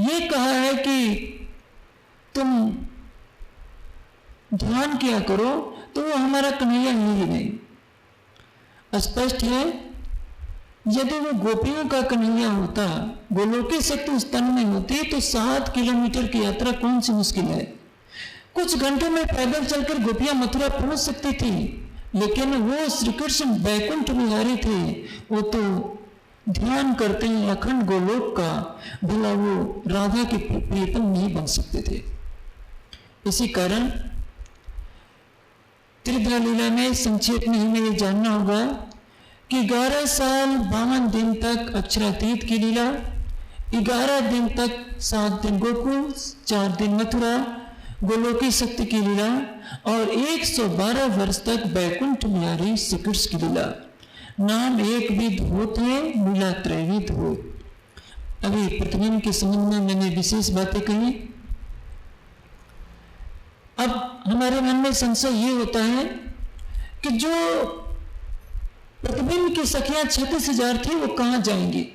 ये कहा है कि तुम ध्यान किया करो, तो वो हमारा कन्हैया ही नहीं। स्पष्ट है, यदि वो गोपियों का कन्हैया होता, गोलोकी शक्ति उस तन में होती, तो 7 किलोमीटर की यात्रा कौन सी मुश्किल है। कुछ घंटों में पैदल चलकर गोपियां मथुरा पहुंच सकती थी, लेकिन वो श्री कृष्ण बैकुंठ बिहारी थे। वो तो ध्यान करते हैं अखंड गोलोक का, भला वो राधा के प्रियतम नहीं बन सकते थे। इसी कारण त्रिधा लीला में संक्षेप में हमें ये जानना होगा कि 11 साल 52 दिन तक अक्षरातीत की लीला, 11 दिन तक 7 दिन गोकुल, 4 दिन मथुरा गोलोकी शक्ति की लीला, और 112 वर्ष तक बैकुंठ बिहारी श्री कृष्ण की लीला। नाम एक विध होत है, लीला त्रैविध होत। अभी प्रतिबिंब के संबंध में मैंने विशेष बातें कही। अब हमारे मन में संशय ये होता है कि जो प्रतिबिंब की सखियां 36,000 थी, वो कहां जाएंगी।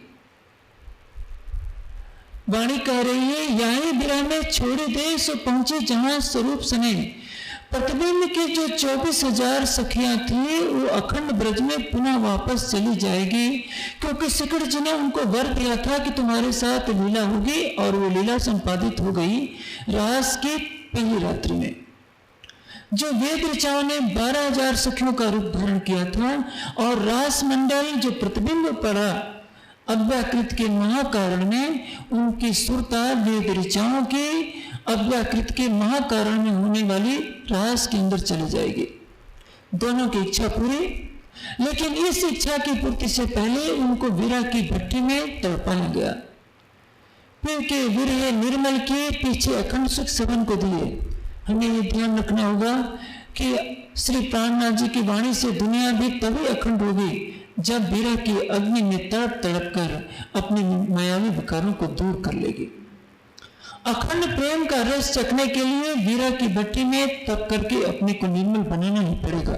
वाणी कह रही है, यही विरह में छोड़े दे सो पहुंचे जहां स्वरूप सने। प्रतिबिंब की जो 24,000 सखियां थी, वो अखंड ब्रज में पुनः वापस चली जाएगी, क्योंकि श्री कृष्ण जी ने उनको वर दिया था कि तुम्हारे साथ लीला होगी, और वो लीला संपादित हो गई रास की पहली रात्रि में। जो वेद ऋचाओं ने 12,000 सखियों का रूप धारण किया था, और रास मंडल जो प्रतिबिंब पड़ा अव्याकृत के महाकारण में, उनकी सुरता वेद ऋचाओं की अव्याकृत के महाकारण में होने वाली रास के अंदर चली जाएगी। दोनों की इच्छा पूरी, लेकिन इस इच्छा की पूर्ति से पहले उनको विरह की भट्टी में तड़पाया गया। फिर के विरह निर्मल के पीछे अखंड सुख सबन को दिए। हमें ये ध्यान रखना होगा कि श्री प्राणनाथ जी की वाणी से दुनिया भी तभी अखंड होगी जब विरह की अग्नि में तड़प तड़प कर अपने मायावी विकारों को दूर कर लेगी। अखंड प्रेम का रस चखने के लिए विरह की भट्टी में तप करके अपने को निर्मल बनाना ही पड़ेगा।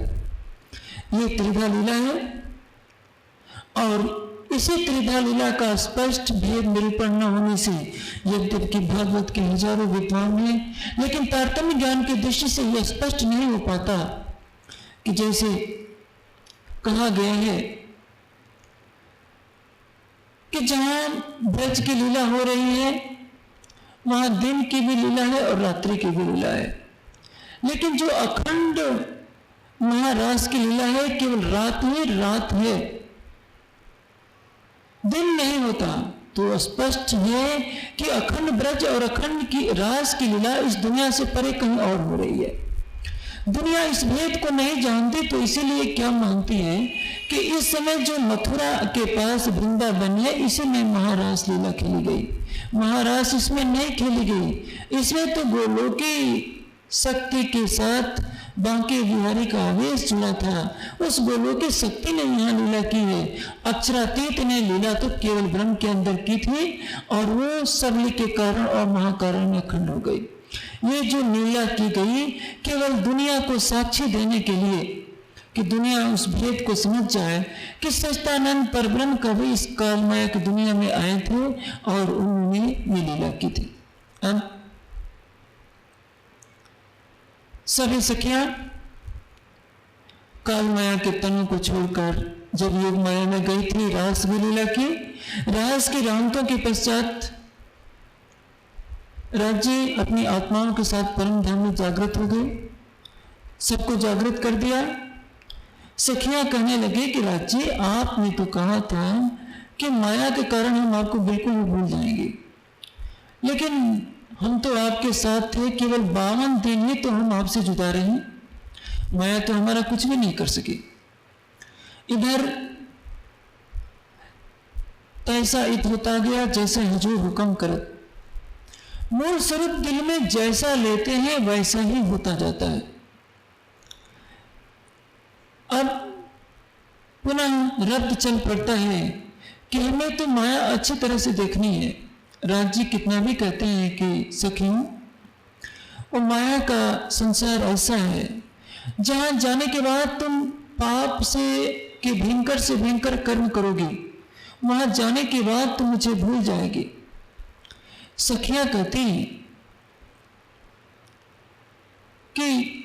ये त्रिधा लीला है, और इसी त्रिधा लीला का स्पष्ट भेद निरूपण न होने से यद्यपि भागवत के हजारों विद्वान हैं, लेकिन तारतम्य ज्ञान की दृष्टि से यह स्पष्ट नहीं हो पाता कि जैसे कहा गया है कि जहां ब्रज की लीला हो रही है, वहां दिन की भी लीला है और रात्रि की भी लीला है, लेकिन जो अखंड महारास की लीला है, केवल रात ही रात है, दिन नहीं होता। तो स्पष्ट है कि अखंड ब्रज और अखंड की रास की लीला इस दुनिया से परे कहीं और हो रही है। दुनिया इस भेद को नहीं जानती, तो इसीलिए क्या मानती है कि इस समय जो मथुरा के पास वृंदावन है, इसी में महारास लीला खेली गई। महारास इसमें नहीं खेली गई, इसमें तो गोलोकी शक्ति के साथ बांके बिहारी का आवेश जुड़ा था। उस गोलोकी शक्ति ने यहाँ लीला की है। अक्षरातीत ने लीला तो केवल ब्रह्म के अंदर की थी, और वो सबली के कारण और महाकारण में अखंड हो गई। ये जो लीला की गई केवल दुनिया को साक्षी देने के लिए, कि दुनिया उस भेद को समझ जाए कि सच्चिदानंद परब्रह्म कभी इस कालमाया की दुनिया में आए थे और उन्होंने ये लीला की थी। अब सभी सखियां काल माया के तनों को छोड़कर जब योग माया में गई थी, रास भी लीला की। रास की रामतों के पश्चात राज्य अपनी आत्माओं के साथ परम धाम में जागृत हो गए, सबको जागृत कर दिया। सखियां कहने लगे कि राज्य, आपने तो कहा था कि माया के कारण हम आपको बिल्कुल भी भूल जाएंगे, लेकिन हम तो आपके साथ थे केवल 52 दिन ही तो हम आपसे जुदा रहे, माया तो हमारा कुछ भी नहीं कर सकी। इधर तैसा इत होता गया जैसा हजूर हुक्म करत। मूल स्वरूप दिल में जैसा लेते हैं वैसा ही होता जाता है। अब पुनः रब्द चल पड़ता है कि हमें तो माया अच्छी तरह से देखनी है। राज्य कितना भी कहते हैं कि सखियों, वो माया का संसार ऐसा है, जहां जाने के बाद तुम पाप से भयंकर से भयंकर कर्म करोगे, वहां जाने के बाद तुम मुझे भूल जाएगी। सखियां कहती कि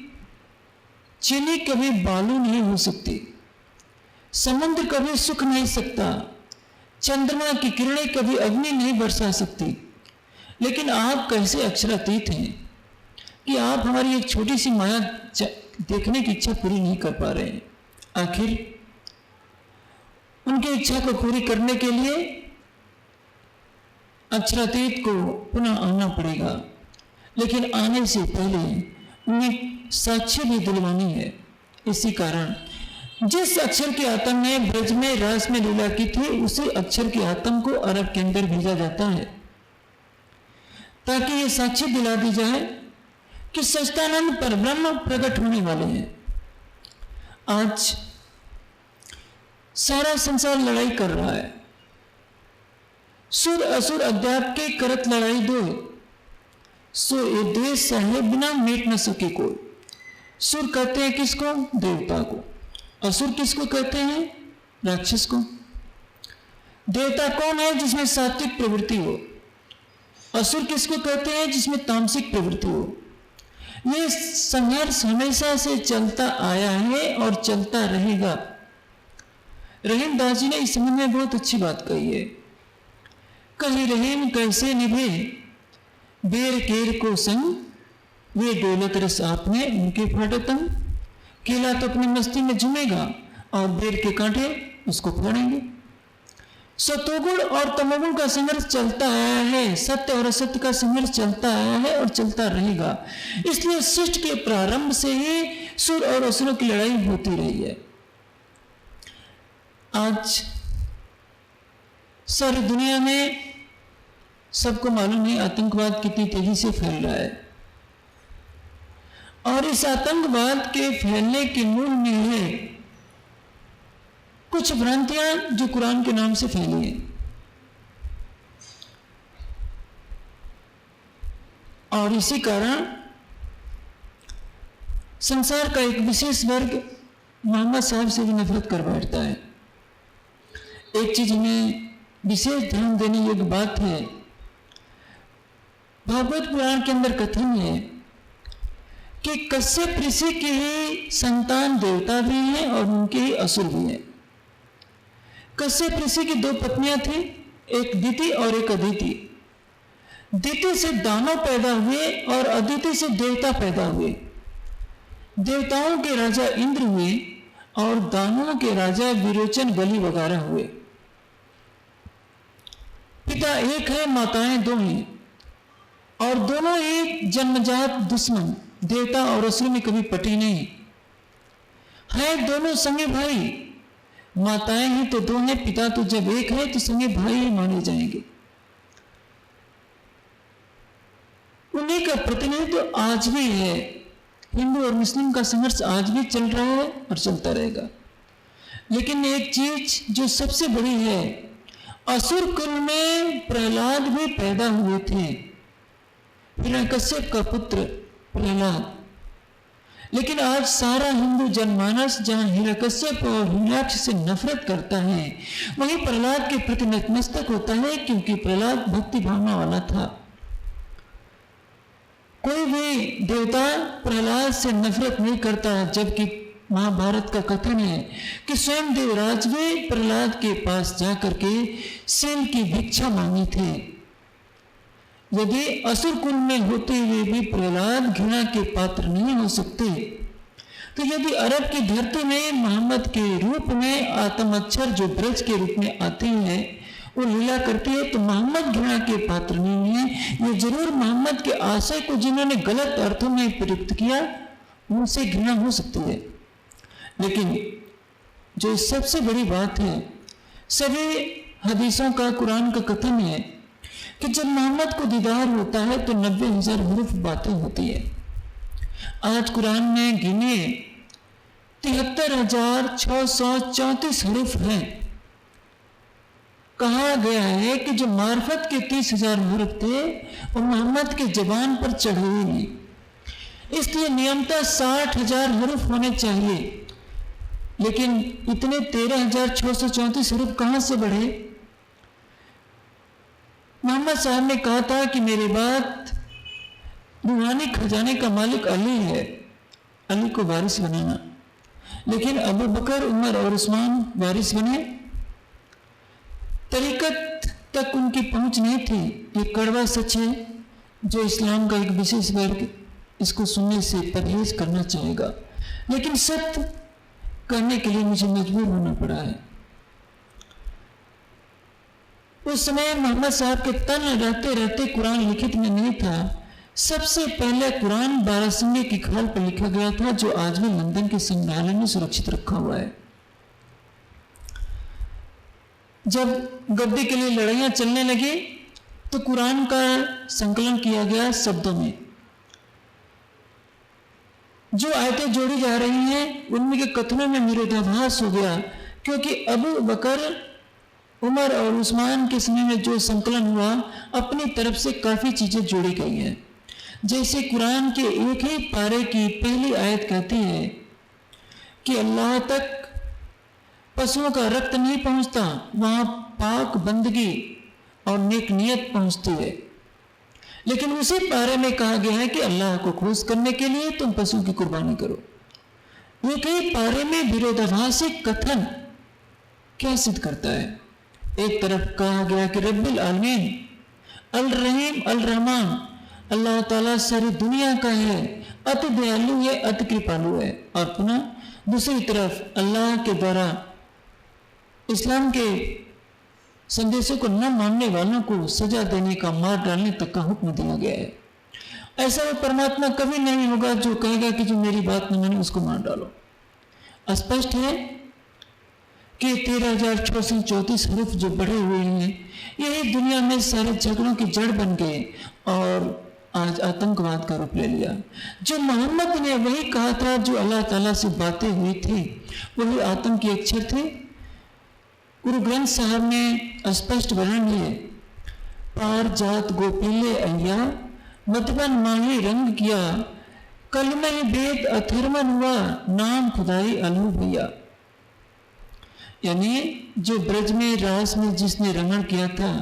चीनी कभी बालू नहीं हो सकती, समुद्र कभी सुख नहीं सकता, चंद्रमा की किरणें कभी अग्नि नहीं बरसा सकती, लेकिन आप कैसे अक्षरातीत हैं कि आप हमारी एक छोटी सी माया देखने की इच्छा पूरी नहीं कर पा रहे हैं। आखिर उनकी इच्छा को पूरी करने के लिए अक्षरातीत को पुनः आना पड़ेगा, लेकिन आने से पहले उन्हें साक्ष्य भी दिलवानी है। इसी कारण जिस अक्षर के आत्म ने ब्रज में रास में लीला की थी, उसी अक्षर के आत्म को अरब के अंदर भेजा जाता है, ताकि ये साक्ष्य दिला दी जाए कि सच्चिदानंद परब्रह्म प्रकट होने वाले हैं। आज सारा संसार लड़ाई कर रहा है, सुर असुर अध्यात्म के करत लड़ाई दो, सो ये देश है बिना मिट न सके कोई। सुर कहते हैं किसको? देवता को। असुर किसको कहते हैं? राक्षस को। देवता कौन है? जिसमें सात्विक प्रवृत्ति हो। असुर किसको कहते हैं? जिसमें तामसिक प्रवृत्ति हो। यह संघर्ष हमेशा से चलता आया है और चलता रहेगा। रहीम दास जी ने इस संबंध में बहुत अच्छी बात कही है। कही रहीम कैसे निभे बेर केर को संग, वे डोलत रस आपने उनके फाटे तंग। केला तो अपनी मस्ती में झूमेगा और बेर के कांटे उसको फोड़ेंगे। सतोगुण और तमोगुण का संघर्ष चलता आया है, सत्य और असत्य का संघर्ष चलता आया है और चलता रहेगा। इसलिए सृष्टि के प्रारंभ से ही सुर और असुरों की लड़ाई होती रही है। आज सारी दुनिया में सबको मालूम है आतंकवाद कितनी तेजी से फैल रहा है, और इस आतंकवाद के फैलने के मूल में है कुछ भ्रांतियां जो कुरान के नाम से फैली है। और इसी कारण संसार का एक विशेष वर्ग मोहम्मद साहब से भी नफरत कर बैठता है। एक चीज में विशेष ध्यान देने योग्य बात है, भागवत पुराण के अंदर कथन है कि कश्यप ऋषि के ही संतान देवता भी हैं और उनके ही असुर भी हैं। कश्यप ऋषि की दो पत्नियां थी, एक दिति और एक अदिति। दिति से दानव पैदा हुए और अदिति से देवता पैदा हुए। देवताओं के राजा इंद्र हुए और दानवों के राजा विरोचन बलि वगैरह हुए। पिता एक है, माताएं दो हैं, और दोनों ही जन्मजात दुश्मन। देवता और असुर में कभी पटी नहीं है, दोनों संगे भाई। माताएं ही तो दो हैं, पिता तो जब एक है तो संगे भाई ही माने जाएंगे। उन्हीं का प्रतिनिधित्व आज भी है। हिंदू और मुस्लिम का संघर्ष आज भी चल रहा है और चलता रहेगा। लेकिन एक चीज जो सबसे बड़ी है, असुर कुल में प्रहलाद भी पैदा हुए थे, हिरण्यकश्यप का पुत्र प्रहलाद। लेकिन आज सारा हिंदू जनमानस जहां हिरण्यकश्यप और हिरण्याक्ष से नफरत करता है, वहीं प्रहलाद के प्रति नतमस्तक होता है, क्योंकि प्रहलाद भक्ति भावना वाला था। कोई भी देवता प्रहलाद से नफरत नहीं करता, जबकि महाभारत का कथन है कि स्वयं देवराज भी प्रहलाद के पास जाकर के सेल की भिक्षा मांगी थे। यदि असुर कुल में होते हुए भी प्रहलाद घृणा के पात्र नहीं हो सकते, तो यदि अरब की धरती में मोहम्मद के रूप में आत्मअक्षर जो ब्रज के रूप में आते हैं वो लीला करती है, तो मोहम्मद घृणा के पात्र नहीं है। ये जरूर मोहम्मद के आशय को जिन्होंने गलत अर्थों में प्रयुक्त किया उनसे घृणा हो सकती है। लेकिन जो सबसे बड़ी बात है, सभी हदीसों का, कुरान का कथन है कि जब मोहम्मद को दीदार होता है तो 90,000 हरूफ बातें होती है। आज कुरान में गिने 73,634 हरूफ हैं। कहा गया है कि जो मार्फत के 30,000 हरूफ थे वो मोहम्मद के जबान पर चढ़े हुए नहीं। इसलिए नियमतः 60,000 हरूफ होने चाहिए, लेकिन इतने 13,634 हरूफ कहां से बढ़े? मोहम्मद साहब ने कहा था कि मेरी बात रूहानी खजाने का मालिक अली है, अली को वारिस बनाना, लेकिन अबू बकर, उमर और उस्मान वारिस बने। तरीकत तक उनकी पहुंच नहीं थी। ये कड़वा सच है जो इस्लाम का एक विशेष वर्ग इसको सुनने से परहेज करना चाहेगा, लेकिन सत्य करने के लिए मुझे मजबूर होना पड़ा है। उस समय मोहम्मद साहब के तन रहते रहते कुरान लिखित में नहीं था। सबसे पहले कुरान बारासिंगे की खाल पर लिखा गया था, जो आज भी लंदन के संग्रहालय में सुरक्षित रखा हुआ है। जब गद्दी के लिए लड़ाइयां चलने लगी तो कुरान का संकलन किया गया शब्दों में। जो आयतें जोड़ी जा रही हैं उनमें के कथनों में विरोधाभास हो गया, क्योंकि अबू बकर, उमर और उस्मान के समय में जो संकलन हुआ अपनी तरफ से काफी चीजें जोड़ी गई हैं। जैसे कुरान के एक ही पारे की पहली आयत कहती है कि अल्लाह तक पशुओं का रक्त नहीं पहुंचता, वहां पाक बंदगी और नेक नियत पहुंचती है। लेकिन उसी पारे में कहा गया है कि अल्लाह को खुश करने के लिए तुम पशु की कुर्बानी करो। एक ही पारे में विरोधाभासी कथन क्या सिद्ध करता है? एक तरफ कहा गया कि रब्बिल आलमीन, अल रहीम, अल रहमान, अल्लाह ताला सारी दुनिया का है, अति दयालु है, अति कृपालु है। और पुनः दूसरी तरफ अल्लाह के द्वारा इस्लाम के संदेशों को न मानने वालों को सजा देने का, मार डालने तक का हुक्म दिया गया है। ऐसा वो परमात्मा कभी नहीं होगा जो कहेगा कि जो मेरी बात न माने उसको मार डालो। स्पष्ट है कि 13,634 हरूफ जो बढ़े हुए हैं यही दुनिया में सारे झगड़ों की जड़ बन गए और आज आतंकवाद का रूप ले लिया। जो मोहम्मद ने वही कहा था, जो अल्लाह ताला से बातें हुई थी वही आतंक के अक्षर थे। गुरु ग्रंथ साहब ने स्पष्ट वर्णन है, पार जात गोपीले अय्या, मतबन माही रंग किया, कलमे बेद अथर्मन हुआ, नाम खुदाई अलू भैया। यानी जो ब्रज में रास में जिसने रमण किया था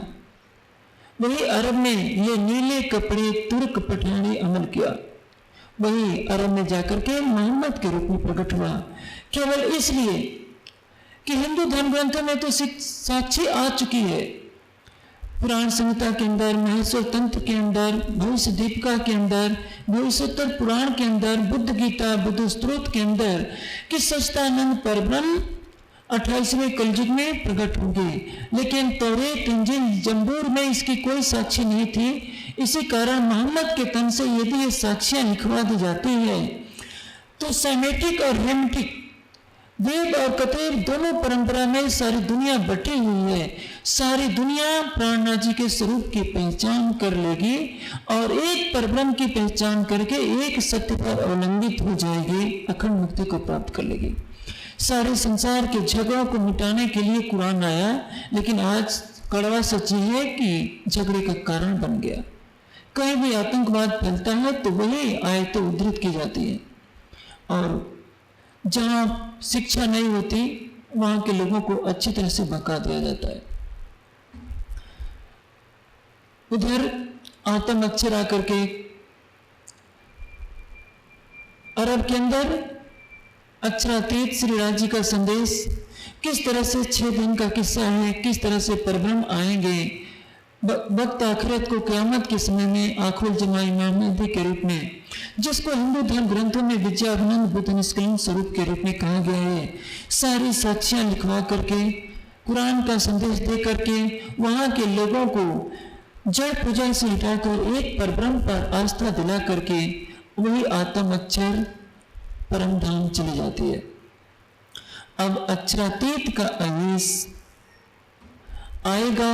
वही अरब में ये नीले कपड़े तुर्क पठानी अमल किया, वही अरब में जाकर के मोहम्मद के रूप में प्रकट हुआ। केवल इसलिए कि हिंदू धर्म ग्रंथों में तो साक्षी आ चुकी है। पुराण संहिता के अंदर, महेश्वर तंत्र के अंदर, भविष्य दीपिका के अंदर, भविष्योत्तर पुराण के अंदर, बुद्ध गीता, बुद्ध स्त्रोत के अंदर कि सच्चिदानंद परब्रह्म 28वें कलयुग में प्रकट होंगे, लेकिन तौरेत, इंजील, जंबूर में इसकी कोई साक्षी नहीं थी। इसी कारण मोहम्मद के तन से यदि ये साक्षियां लिखवा दी जाती है तो सेमेटिक और हेमेटिक, वेद और कतेब दोनों परंपरा में सारी दुनिया बटी हुई है। सारी दुनिया प्राणनाथ जी के स्वरूप की पहचान कर लेगी और एक परब्रह्म की पहचान करके एक सत्य पर अवलंबित हो जाएगी, अखंड मुक्ति को प्राप्त कर लेगी। सारे संसार के झगड़ों को मिटाने के लिए कुरान आया, लेकिन आज कड़वा सच है कि झगड़े का कारण बन गया। कहीं भी आतंकवाद फैलता है तो वही आयतें उद्धृत की जाती है और जहाँ शिक्षा नहीं होती वहाँ के लोगों को अच्छी तरह से भड़का दिया जाता है। उधर आतम अक्षर आकर के अरब के अंदर अक्षरातीत श्री राज जी का संदेश किस तरह से 6 दिन का किस्सा है, किस तरह से परब्रह्म आएंगे, वक्त आखिरत को क़यामत के समय में आखिर जमाई महमूदी के रूप में, जिसको हिंदू धर्म ग्रंथों में विद्याभिनंद बुद्ध निष्कलंक स्वरूप के रूप में कहा गया है। सारी साक्षियां लिखवा करके, कुरान का संदेश दे करके वहाँ के लोगों को जड़ पूजा से हटाकर एक परब्रह्म पर आस्था दिला करके वही आत्म अक्षर परम धाम चली जाती है। अब अक्षरातीत का आवेश आएगा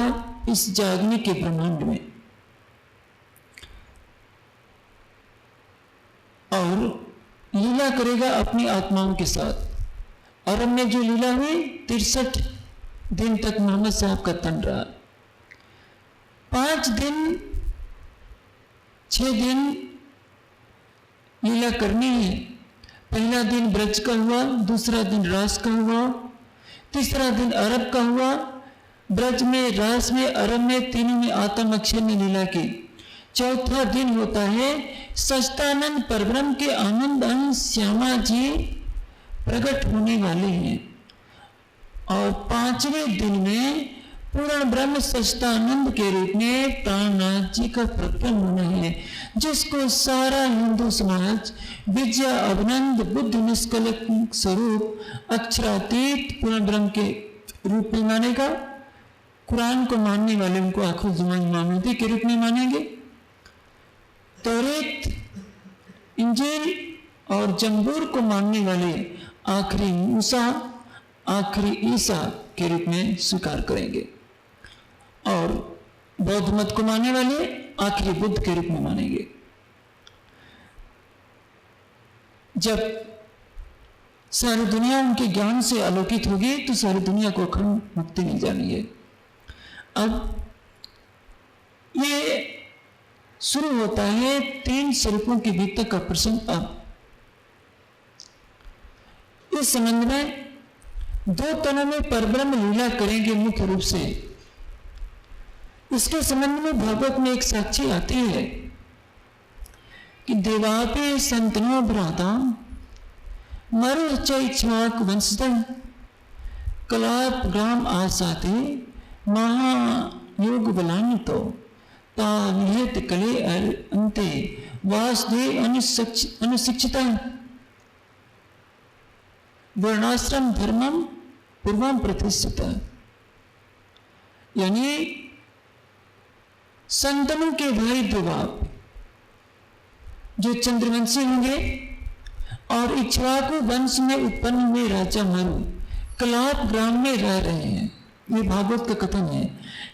इस जागने के ब्रह्मांड में और लीला करेगा अपनी आत्माओं के साथ। अरब में जो लीला हुई 63 दिन तक मोहम्मद साहब का तन रहा। 5 दिन 6 दिन लीला करनी है। पहला दिन ब्रज का हुआ, दूसरा दिन रास का हुआ, तीसरा दिन अरब का हुआ। ब्रज में, रास में, अरब में, तीनों में आत्म अक्षर ने लीला की। चौथा दिन होता है सच्चिदानंद परब्रह्म के आनंद अंश श्यामा जी प्रकट होने वाले हैं। और पांचवें दिन में पूर्ण ब्रह्म सच्चिदानंद के रूप में प्राणनाथ जी का प्रकटन होना है, जिसको सारा हिंदू समाज विद्या अभिनंद बुद्ध निष्कलंक स्वरूप अक्षरातीत पूर्ण ब्रह्म के रूप में मानेगा। कुरान को मानने वाले उनको आखिर जुमान मोहम्मदी के रूप में मानेंगे। तौरेत, इंजील और जंबूर को मानने वाले आखिरी मूसा, आखिरी ईसा के रूप में स्वीकार करेंगे। और बौद्ध मत को मानने वाले आखिरी बुद्ध के रूप में मानेंगे। जब सारी दुनिया उनके ज्ञान से आलोकित होगी तो सारी दुनिया को अखंड मुक्ति मिल जानी है। अब ये शुरू होता है 3 स्वरूपों के भीतर का प्रसंग। अब इस संबंध में 2 तनों में परब्रह्म लीला करेंगे मुख्य रूप से। इसके संबंध में भागवत में एक साक्षी आती है कि देवापे संतनो भ्राता मरु चैक्षाक वंशज कलाप ग्राम आसाते महायोग बलान्वितो ताविहत कले अंते वासुदेव अनुशिक्षिता वर्णाश्रम धर्मम पूर्वम प्रतिष्ठिता। यानी संतनों के भाई देवाप जो चंद्रवंशी होंगे और इक्ष्वाकु वंश में उत्पन्न हुए राजा मरु कलाप ग्राम में रह रहे हैं। ये भागवत का कथन है।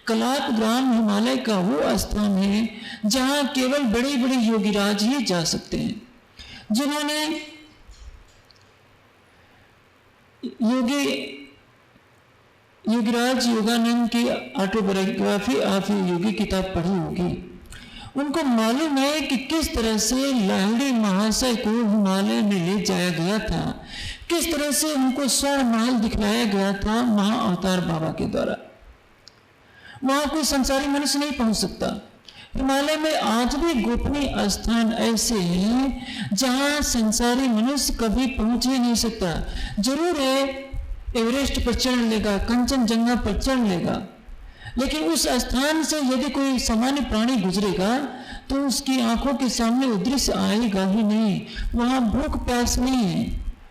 कलाप ग्राम हिमालय का वो स्थान है जहां केवल बड़े बड़े योगीराज ही जा सकते हैं, जिन्होंने योगीराज योगानंद की ऑटोबायोग्राफी ऑफ योगी किताब पढ़ी होगी। उनको मालूम है कि किस तरह से लाहिड़ी महाशय को हिमालय में ले जाया गया था, किस तरह से उनको स्वर्ण महल दिखलाया गया था महाअवतार बाबा के द्वारा। वहां कोई संसारी मनुष्य नहीं पहुंच सकता। हिमालय में आज भी गोपनीय स्थान ऐसे हैं जहां संसारी मनुष्य कभी पहुंच ही नहीं सकता। जरूर है एवरेस्ट पर चढ़ लेगा, कंचनजंगा पर चढ़ लेगा, लेकिन उस स्थान से यदि कोई सामान्य प्राणी गुजरेगा तो उसकी आंखों के सामने वो दृश्य आएगा ही नहीं। वहां भूख प्यास नहीं है,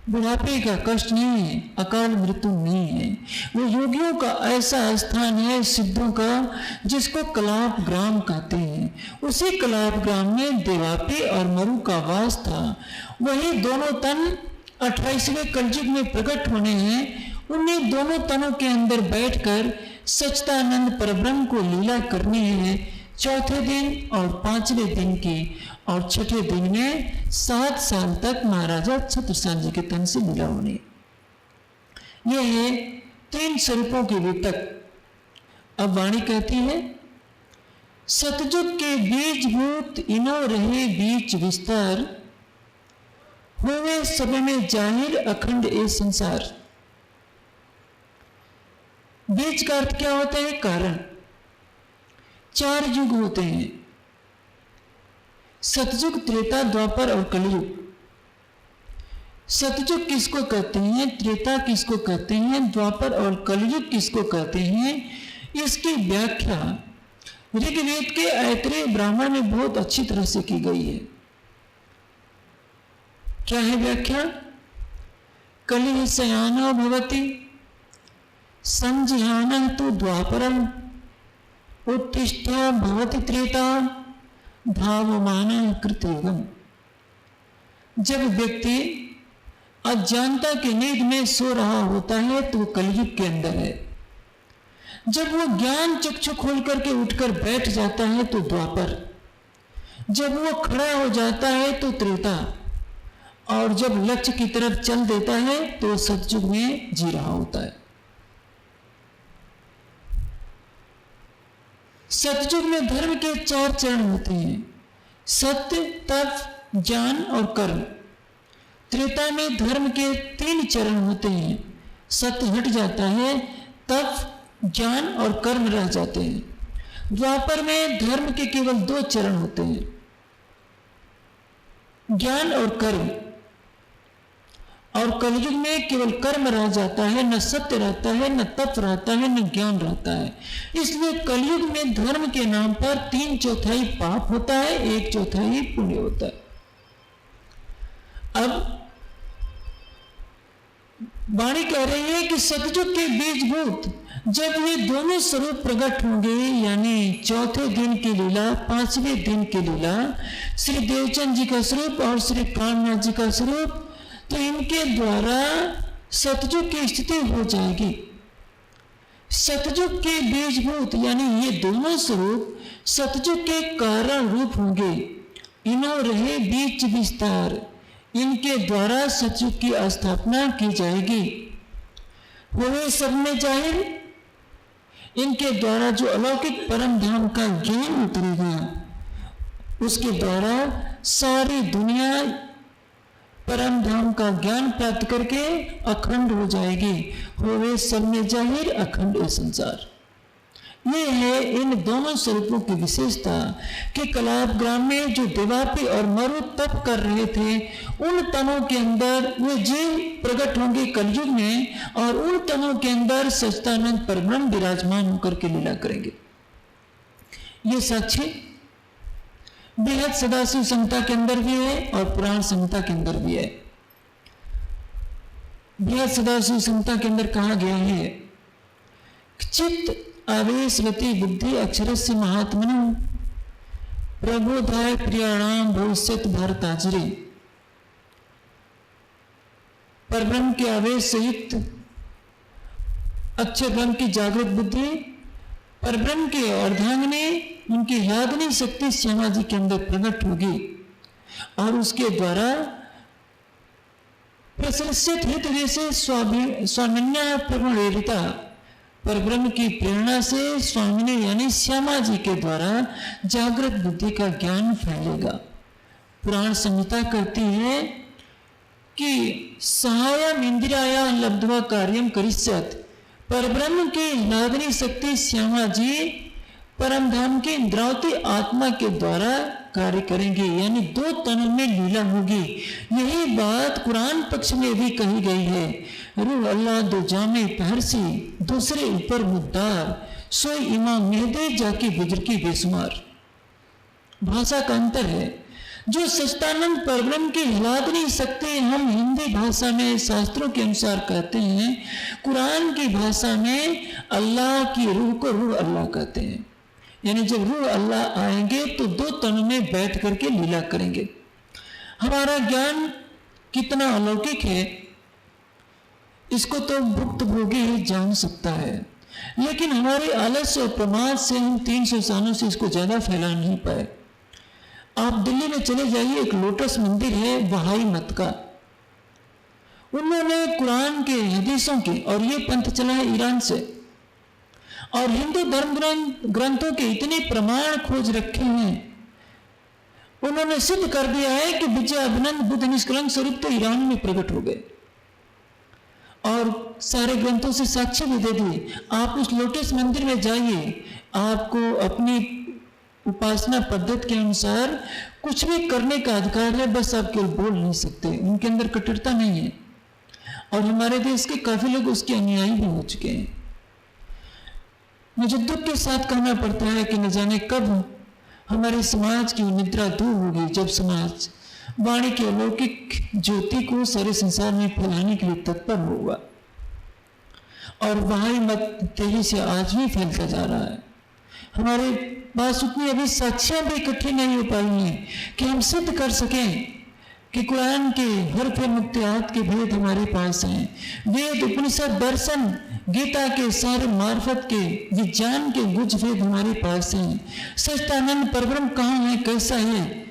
बुढ़ापे का कष्ट नहीं है, अकाल मृत्यु नहीं है। वो योगियों का ऐसा स्थान है, सिद्धों का, जिसको कलाप ग्राम कहते हैं। उसी कलाप ग्राम में देवापी और मरु का वास था। वही दोनों तन 28वें कलयुग में प्रकट होने हैं। उन्हीं दोनों तनों के अंदर बैठकर सच्चिदानंद परब्रह्म को लीला करनी है। चौथे दिन और 5वें दिन की और छठे दिन में 7 साल तक महाराजा छत्रसाल जी के तन से लीला होनी। यह है 3 स्वरूपों के वितक। अब वाणी कहती है, सतयुग के बीजभूत इनो रहे बीच विस्तार, हुए सब में जाहिर अखंड ए संसार। बीज का अर्थ क्या होता है? कारण। 4 युग होते हैं, सतयुग, त्रेता, द्वापर और कलयुग। सतयुग किसको कहते हैं, त्रेता किसको कहते हैं, द्वापर और कलयुग किसको कहते हैं, इसकी व्याख्या ऋग्वेद के ऐतरेय ब्राह्मण में बहुत अच्छी तरह से की गई है। क्या है व्याख्या? कलिः शयानो भवति संजिहानः तु द्वापरम् उत्तिष्ठा भवति त्रेता धावमानः कृतयुगम्। जब व्यक्ति अज्ञानता की नींद में सो रहा होता है तो वो कलयुग के अंदर है। जब वो ज्ञान चक्षु खोल करके उठकर बैठ जाता है तो द्वापर, जब वो खड़ा हो जाता है तो त्रेता, और जब लक्ष्य की तरफ चल देता है तो सतयुग में जी रहा होता है। सतयुग में धर्म के 4 चरण होते हैं, सत्य, तप, ज्ञान और कर्म। त्रेता में धर्म के 3 चरण होते हैं, सत्य हट जाता है, तब ज्ञान और कर्म रह जाते हैं। द्वापर में धर्म के केवल 2 चरण होते हैं, ज्ञान और कर्म, और कलयुग में केवल कर्म रह जाता है, न सत्य रहता है, न तप रहता है, न ज्ञान रहता है। इसलिए कलयुग में धर्म के नाम पर 3/4 पाप होता है, 1/4 पुण्य होता है। अब वाणी कह रही है कि सतयुग के बीजभूत जब ये दोनों स्वरूप प्रकट होंगे, यानी चौथे दिन की लीला, 5वें दिन की लीला, श्री देवचंद जी का स्वरूप और श्री प्राणनाथ जी का स्वरूप, तो इनके द्वारा सतयुग की स्थिति हो जाएगी। सतयुग के बीजभूत यानी ये दोनों स्वरूप सतयुग के कारण रूप होंगे। इन्हों रहे बीच विस्तार, इनके द्वारा सतयुग की स्थापना की जाएगी। हुए सब में जाहिर, इनके द्वारा जो अलौकिक परम धाम का ज्ञान उतरेगा, उसके द्वारा सारी दुनिया परम धाम का ज्ञान प्राप्त करके अखंड हो जाएगी। होवे सब में जाहिर, अखंड है संसार। ये है इन दोनों स्वरूपों की विशेषता कि कलाप ग्राम में जो देवापी और मरु तप कर रहे थे, उन तनों के अंदर वे जीव प्रकट होंगे कलयुग में, और उन तनों के अंदर सच्चिदानंद परब्रह्म विराजमान होकर के लीला करेंगे। ये साक्षी बृहद सदाशिव संहिता के अंदर भी है और पुराण संहिता के अंदर भी है। बृहद सदाशिव संहिता के अंदर कहा गया है, चित्त आवेशवती बुद्धि अक्षरस्य महात्मनो प्रबोधाय प्रियाणाम भविष्यत भारताजरे। परब्रह्म के आवेश सहित अक्षर ब्रह्म की जागृत बुद्धि, परब्रह्म के अर्धांगिनी उनकी यादनी शक्ति श्यामा जी के अंदर प्रकट होगी, और उसके द्वारा प्रसरसित हृदय से स्वामिन्या प्रगुणेरिता, परब्रह्म की प्रेरणा से स्वामिनी यानी श्यामा जी के द्वारा जागृत बुद्धि का ज्ञान फैलेगा। पुराण संहिता कहती है कि सहायम इंदिराया लब्ध्वा कार्यम करिष्यत, परब्रह्म की नादनी शक्ति श्यामा जी परम धाम के इंद्रावती आत्मा के द्वारा कार्य करेंगे, यानी 2 तनों में लीला होगी। यही बात कुरान पक्ष में भी कही गई है, रूह अल्लाह दो जामे पहरसी, दूसरे ऊपर मुद्दार, सोई इमाम मेहदे जाकी गुजर की बेसुमार। भाषा का अंतर है। जो सच्चिदानंद परब्रह्म की हिलादनी शक्ति हम हिंदी भाषा में शास्त्रों के अनुसार कहते हैं, कुरान की भाषा में अल्लाह की रूह को रूह अल्लाह कहते हैं। यानी जब रूह अल्लाह आएंगे तो 2 तनों में बैठ करके लीला करेंगे। हमारा ज्ञान कितना अलौकिक है, इसको तो भुक्त भोगी ही जान सकता है, लेकिन हमारे आलस्य और प्रमाद से हम 300 सालों से इसको ज्यादा फैला नहीं पाए। आप दिल्ली में चले जाइए, एक लोटस मंदिर है बहाई मत का, उन्होंने कुरान के हदीसों के, और ये पंथ चला है ईरान से, और हिंदू धर्म ग्रंथों के इतने प्रमाण खोज रखे हैं, उन्होंने सिद्ध कर दिया है कि विजय अभिनंद बुद्ध निष्कलंक स्वरूप तो ईरान में प्रकट हो गए, और सारे ग्रंथों से साक्ष्य भी दे दिए। आप उस लोटस मंदिर में जाइए, आपको अपनी उपासना पद्धति के अनुसार कुछ भी करने का अधिकार है, बस आप केवल बोल नहीं सकते, उनके अंदर कट्टरता नहीं है। और हमारे देश के काफी लोग उसके अनुयायी भी हो चुके हैं। मुझे दुख के साथ कहना पड़ता है कि न जाने कब हमारे समाज की निद्रा दूर होगी, जब समाज वाणी के अलौकिक ज्योति को सारे संसार में फैलाने के लिए तत्पर होगा। और वही मत तेजी से आज भी फैलता जा रहा है। हमारे पास उतनी अभी साक्ष्य भी इकट्ठी नहीं हो पाई हैं कि हम सिद्ध कर सकें कि कुरान के हर्फ मुक्तियात के भेद हमारे पास हैं। वेद उपनिषद दर्शन गीता के सारे मार्फत के विज्ञान के गुज भेद हमारे पास हैं। सच्चिदानंद परब्रह्म कहाँ है, कैसा है,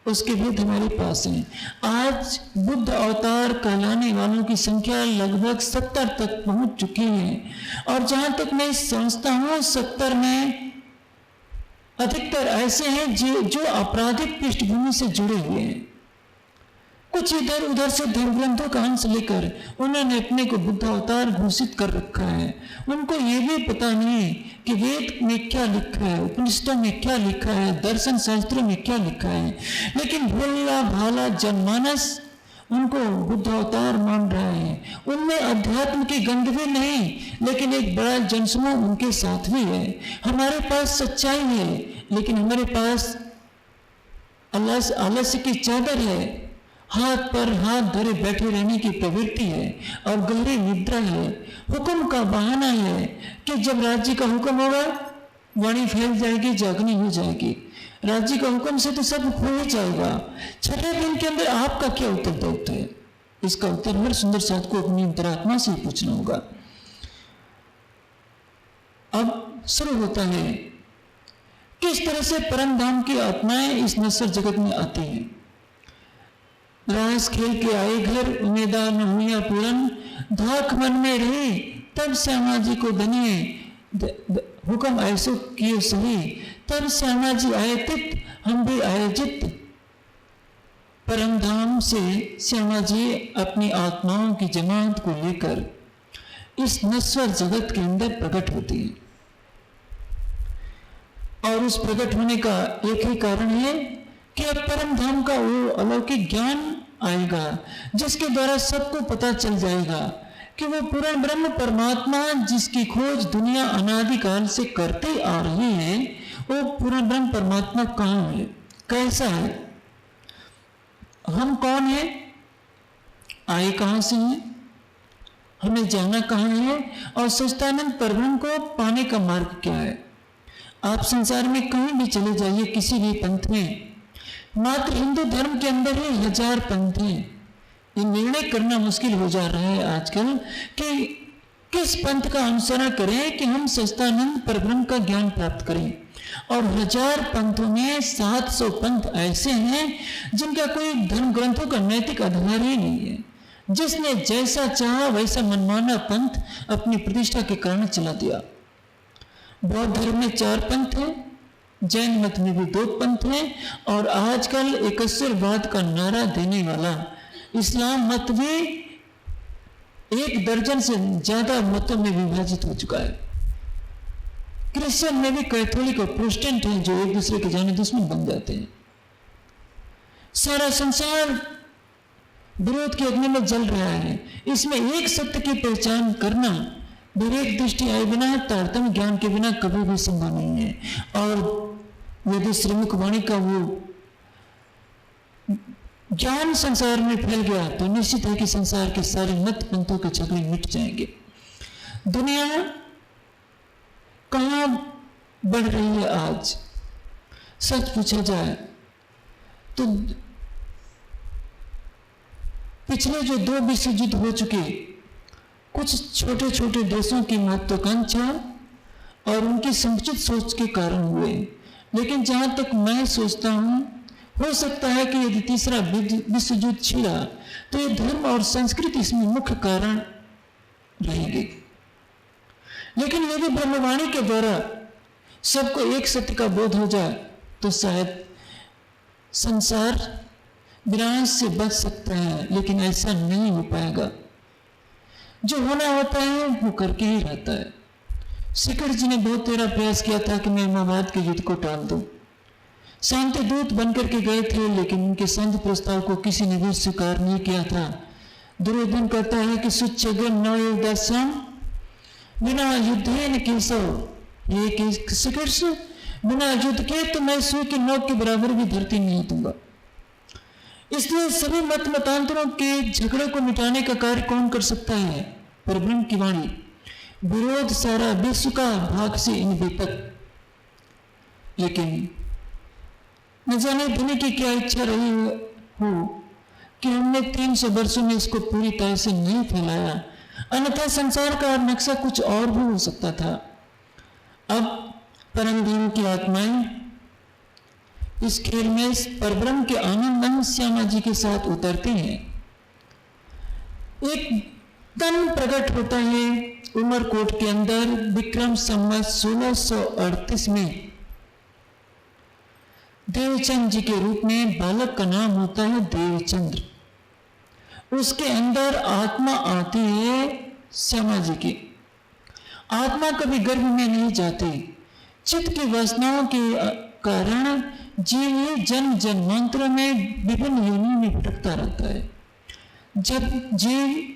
उसके भेद हमारे पास हैं। आज बुद्ध अवतार कहलाने वालों की संख्या लगभग 70 तक पहुंच चुकी है, और जहां तक मैं समझता हूं 70 में अधिकतर ऐसे हैं जो आपराधिक पृष्ठभूमि से जुड़े हुए हैं। कुछ इधर उधर से धर्म ग्रंथों का अंश लेकर उन्होंने अपने को बुद्ध अवतार घोषित कर रखा है। उनको ये भी पता नहीं कि वेद में क्या लिखा है, उपनिषदों में क्या लिखा है, दर्शन शास्त्रों में क्या लिखा है। लेकिन भोला भाला जनमानस उनको बुद्ध अवतार मान रहा है। उनमें अध्यात्म की गंध भी नहीं, लेकिन एक बड़ा जनसमूह उनके साथ भी है। हमारे पास सच्चाई है, लेकिन हमारे पास आलस्य की चादर है, हाथ पर हाथ धरे बैठे रहने की प्रवृत्ति है और गहरी निद्रा है। हुक्म का बहाना है कि जब राज्य का हुक्म होगा वाणी फैल जाएगी, जागनी हो जाएगी। राज्य का हुक्म से तो सब हो ही जाएगा। छठे दिन के अंदर आपका क्या उत्तरदायित्व है? इसका उत्तर हर सुंदर साथ को अपनी अंतरात्मा से पूछना होगा। अब शुरू होता है किस तरह से परम धाम की आत्माएं इस नश्वर जगत में आती हैं। रास खेल के आए घर, उम्मीदा न हुआ पूरन, धाक मन में रही तब श्यामा जी को धनिए, हुक्म ऐसो किए सही तब श्यामा जी आए तित, हम भी आए जित। परम धाम से श्यामा जी अपनी आत्माओं की जमात को लेकर इस नश्वर जगत के अंदर प्रकट होती है। और उस प्रकट होने का एक ही कारण है कि अब परम धाम का वो अलौकिक ज्ञान आएगा जिसके द्वारा सबको पता चल जाएगा कि वो पूर्ण ब्रह्म परमात्मा जिसकी खोज दुनिया अनादिकाल से करते आ रही है, वो पूर्ण ब्रह्म परमात्मा कहाँ है, कैसा है, हम कौन है, आए कहाँ से हैं, हमें जाना कहाँ है और सच्चिदानंद परब्रह्म को पाने का मार्ग क्या है। आप संसार में कहीं भी चले जाइए, किसी भी पंथ में, मात्र हिंदू धर्म के अंदर ही 1000 पंथ हैं। ये निर्णय करना मुश्किल हो जा रहा है आजकल कि किस पंथ का अनुसरण करें कि हम सच्चिदानंद परब्रह्म का ज्ञान प्राप्त करें। और 1000 पंथों में 700 पंथ ऐसे हैं जिनका कोई धर्म ग्रंथों का नैतिक आधार ही नहीं है। जिसने जैसा चाहा वैसा मनमाना पंथ अपनी प्रतिष्ठा के कारण चला दिया। बौद्ध धर्म में 4 पंथ हैं, जैन मत में भी 2 पंथ हैं, और आजकल एकस्वरवाद का नारा देने वाला इस्लाम मत भी 1 दर्जन से ज्यादा मतों में विभाजित हो चुका है। क्रिश्चियन में भी कैथोलिक और प्रोटेस्टेंट हैं जो एक दूसरे के जाने दुश्मन बन जाते हैं। सारा संसार विरोध के अग्नि में जल रहा है। इसमें एक सत्य की पहचान करना विवेक दृष्टि आए बिना, तारतम्य ज्ञान के बिना कभी भी संभव नहीं है। और यदि श्रीमुख वाणी का वो ज्ञान संसार में फैल गया तो निश्चित है कि संसार के सारे मत पंथों के झगड़े मिट जाएंगे। दुनिया कहाँ बढ़ रही है आज? सच पूछा जाए तो पिछले जो 2 विश्व युद्ध हो चुके, कुछ छोटे छोटे देशों की महत्वाकांक्षा और उनकी संकुचित सोच के कारण हुए। लेकिन जहां तक मैं सोचता हूं, हो सकता है कि यदि तीसरा विश्व युद्ध छिड़ा तो ये धर्म और संस्कृति इसमें मुख्य कारण रहेंगे। लेकिन यदि ब्रह्मवाणी के द्वारा सबको एक सत्य का बोध हो जाए तो शायद संसार विनाश से बच सकता है। लेकिन ऐसा नहीं हो पाएगा। जो होना होता है वो करके ही रहता है। शिखर जी ने बहुत तेरा प्रयास किया था कि मैं महाभारत के युद्ध को टाल दूं। शांति दूत बनकर के गए थे, लेकिन उनके शांति प्रस्ताव को किसी ने भी स्वीकार नहीं किया था। दुर्योधन कहता है कि सुच्छगन नवयोदास्यम बिना युद्धेन केशव, ये शिखर से बिना युद्ध के तो मैं सूर्य की नोक के बराबर भी धरती नहीं दूंगा। इसलिए सभी मत मतांतरों के झगड़े को मिटाने का कार्य कौन कर सकता है? परब्रह्म की वाणी। विरोध सारा विश्व का भाग से इन तक। लेकिन न जाने धनी की क्या इच्छा रही हो कि हमने 300 वर्षों में इसको पूरी तरह से नहीं फैलाया, अन्यथा संसार का नक्शा कुछ और भी हो सकता था। अब परम धर्म की आत्माएं इस खेल में परब्रह्म के आनंद श्यामा जी के साथ उतरते हैं। एक तन प्रकट होता है उमरकोट के अंदर विक्रम संवत 1638 में। देवचंद जी के रूप में बालक का नाम होता है देवचंद्र। उसके अंदर आत्मा आती है श्यामा जी की। आत्मा कभी गर्भ में नहीं जाती। चित्त की वासनाओं के कारण जीव जन्म जन्मांतर में विभिन्न योनियों में भटकता रहता है। जब जीव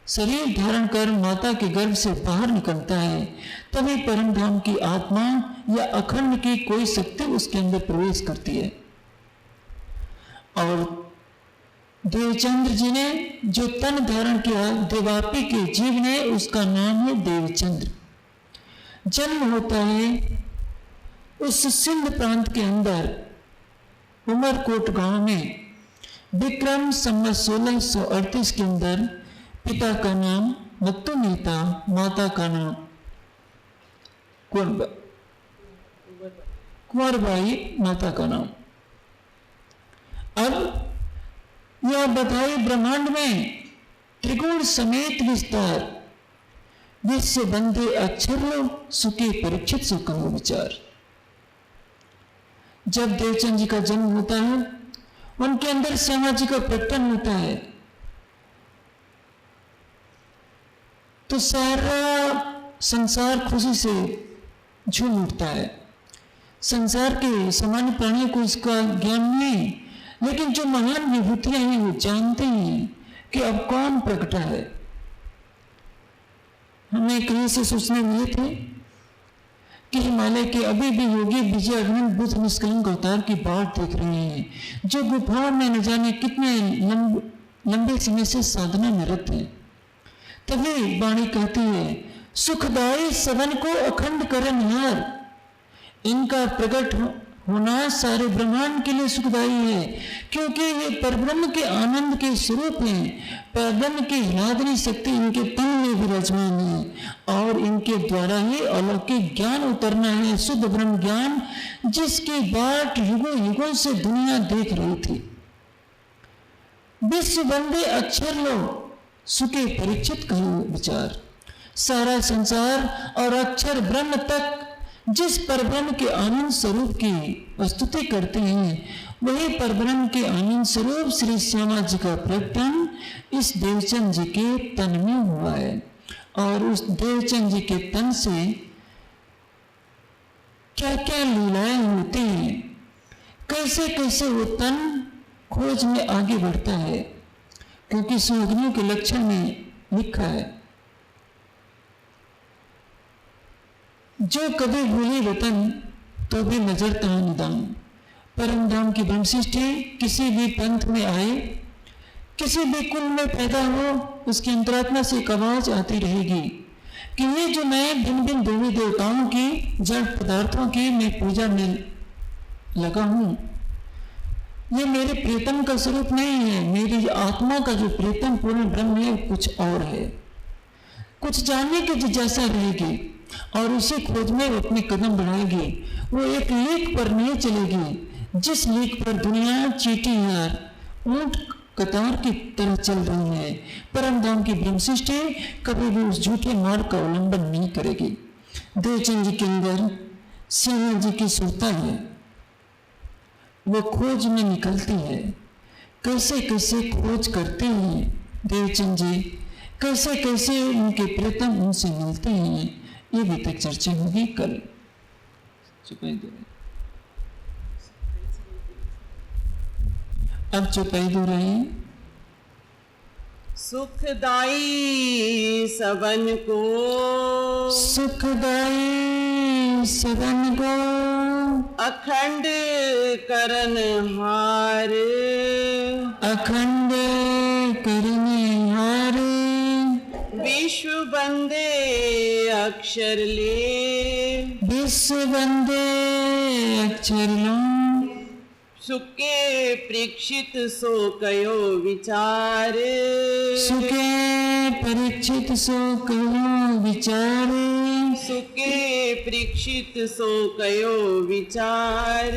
शरीर धारण कर माता के गर्भ से बाहर निकलता है, तभी परम धाम की आत्मा या अखंड की कोई शक्ति उसके अंदर प्रवेश करती है। और देवचंद्र जी ने जो तन धारण किया देवापी के जीव ने, उसका नाम है देवचंद्र। जन्म होता है उस सिंध प्रांत के अंदर उमरकोट गांव में विक्रम संवत 1638 के अंदर। पिता का नाम मत्तू नेता, माता का नाम कुंवरबाई, माता का नाम। अब यह बताई ब्रह्मांड में त्रिगुण समेत विस्तार, विश्व बंधे अक्षर लो सुखे परीक्षित सो कहो विचार। जब देवचंद जी का जन्म होता है, उनके अंदर श्यामा जी का प्रकटन होता है, तो सारा संसार खुशी से झूम उठता है। संसार के सामान्य प्राणियों को इसका ज्ञान नहीं, लेकिन जो महान विभूतियां हैं वो जानते हैं कि अब कौन प्रकटा है। हमें कहीं से सूचना मिले थे कि हिमालय के अभी भी योगी विजय अग्निन बुद्ध निष्कलंक अवतार की बाट देख रहे हैं, जो गुफाओं में न जाने कितने लंबे समय से साधना में रत हैं। तभी वाणी कहती है, सुखदायी सदन को अखंड करन हार। इनका प्रकट होना सारे ब्रह्मांड के लिए सुखदायी है, क्योंकि ये परब्रह्म के आनंद के स्वरूप हैं। परब्रह्म की हिलादनी शक्ति इनके तन में विराजमान है और इनके द्वारा ही अलौकिक ज्ञान उतरना है, शुद्ध ब्रह्म ज्ञान, जिसकी बाट युगों युगों से दुनिया देख रही थी। विश्व बंदे अक्षर लो सुखे परीक्षित कहो विचार। सारा संसार और अक्षर ब्रह्म तक जिस परब्रह्म के आनंद स्वरूप की स्तुति करते हैं, वही परब्रह्म के आनंद स्वरूप श्री श्यामा जी का प्रकटन इस देवचंद जी के तन में हुआ है। और उस देवचंद जी के तन से क्या क्या लीलाएं होती हैं, कैसे कैसे वो तन खोज में आगे बढ़ता है, क्योंकि सुअग्नियों के लक्षण में लिखा है, जो कभी भूले वतन तो भी नजर तहाँ निदान। परम धाम की ब्रह्मशिष्टि किसी भी पंथ में आए, किसी भी कुल में पैदा हो, उसकी अंतरात्मा से एक आवाज आती रहेगी कि ये जो मैं भिन्न भिन्न देवी देवताओं की, जड़ पदार्थों की मैं पूजा में लगा हूँ, ये मेरे प्रीतम का स्वरूप नहीं है। मेरी आत्मा का जो प्रीतम पूर्ण ब्रह्म है कुछ और है। कुछ जानने की जिज्ञासा रहेगी और उसी खोज में वो अपने कदम बढ़ाएगी। वो एक लेख पर नहीं चलेगी जिस लेख पर दुनिया चींटियां ऊंट कतार की तरह चल रही है। परम धाम की ब्रह्मशिष्टि कभी भी उस झूठे मार्ग का उल्लंघन नहीं करेगी। देवचंद जी के अंदर श्यामा जी की सुरता है, वो खोज में निकलती है। कैसे कैसे खोज करते हैं देवचंद जी, कैसे कैसे उनके प्रीतम उनसे मिलते हैं, ये भी तक चर्चा होगी कल। अब चौपाई दो रहे हैं। सुखदाई सबन को, सुखदाई सबन को, अखंड करन हार, अखंड करने हार, विश्व बंदे अक्षर ले, विश्व बंदे अक्षर लो, सुके परीक्षित सो कयो विचार, सुके परीक्षित सो कयो विचार, सुके परीक्षित सो कयो विचार।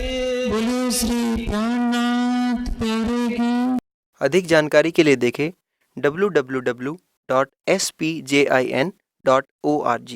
बोले श्री प्राणनाथ प्यारे की। अधिक जानकारी के लिए देखें www.spjin.org।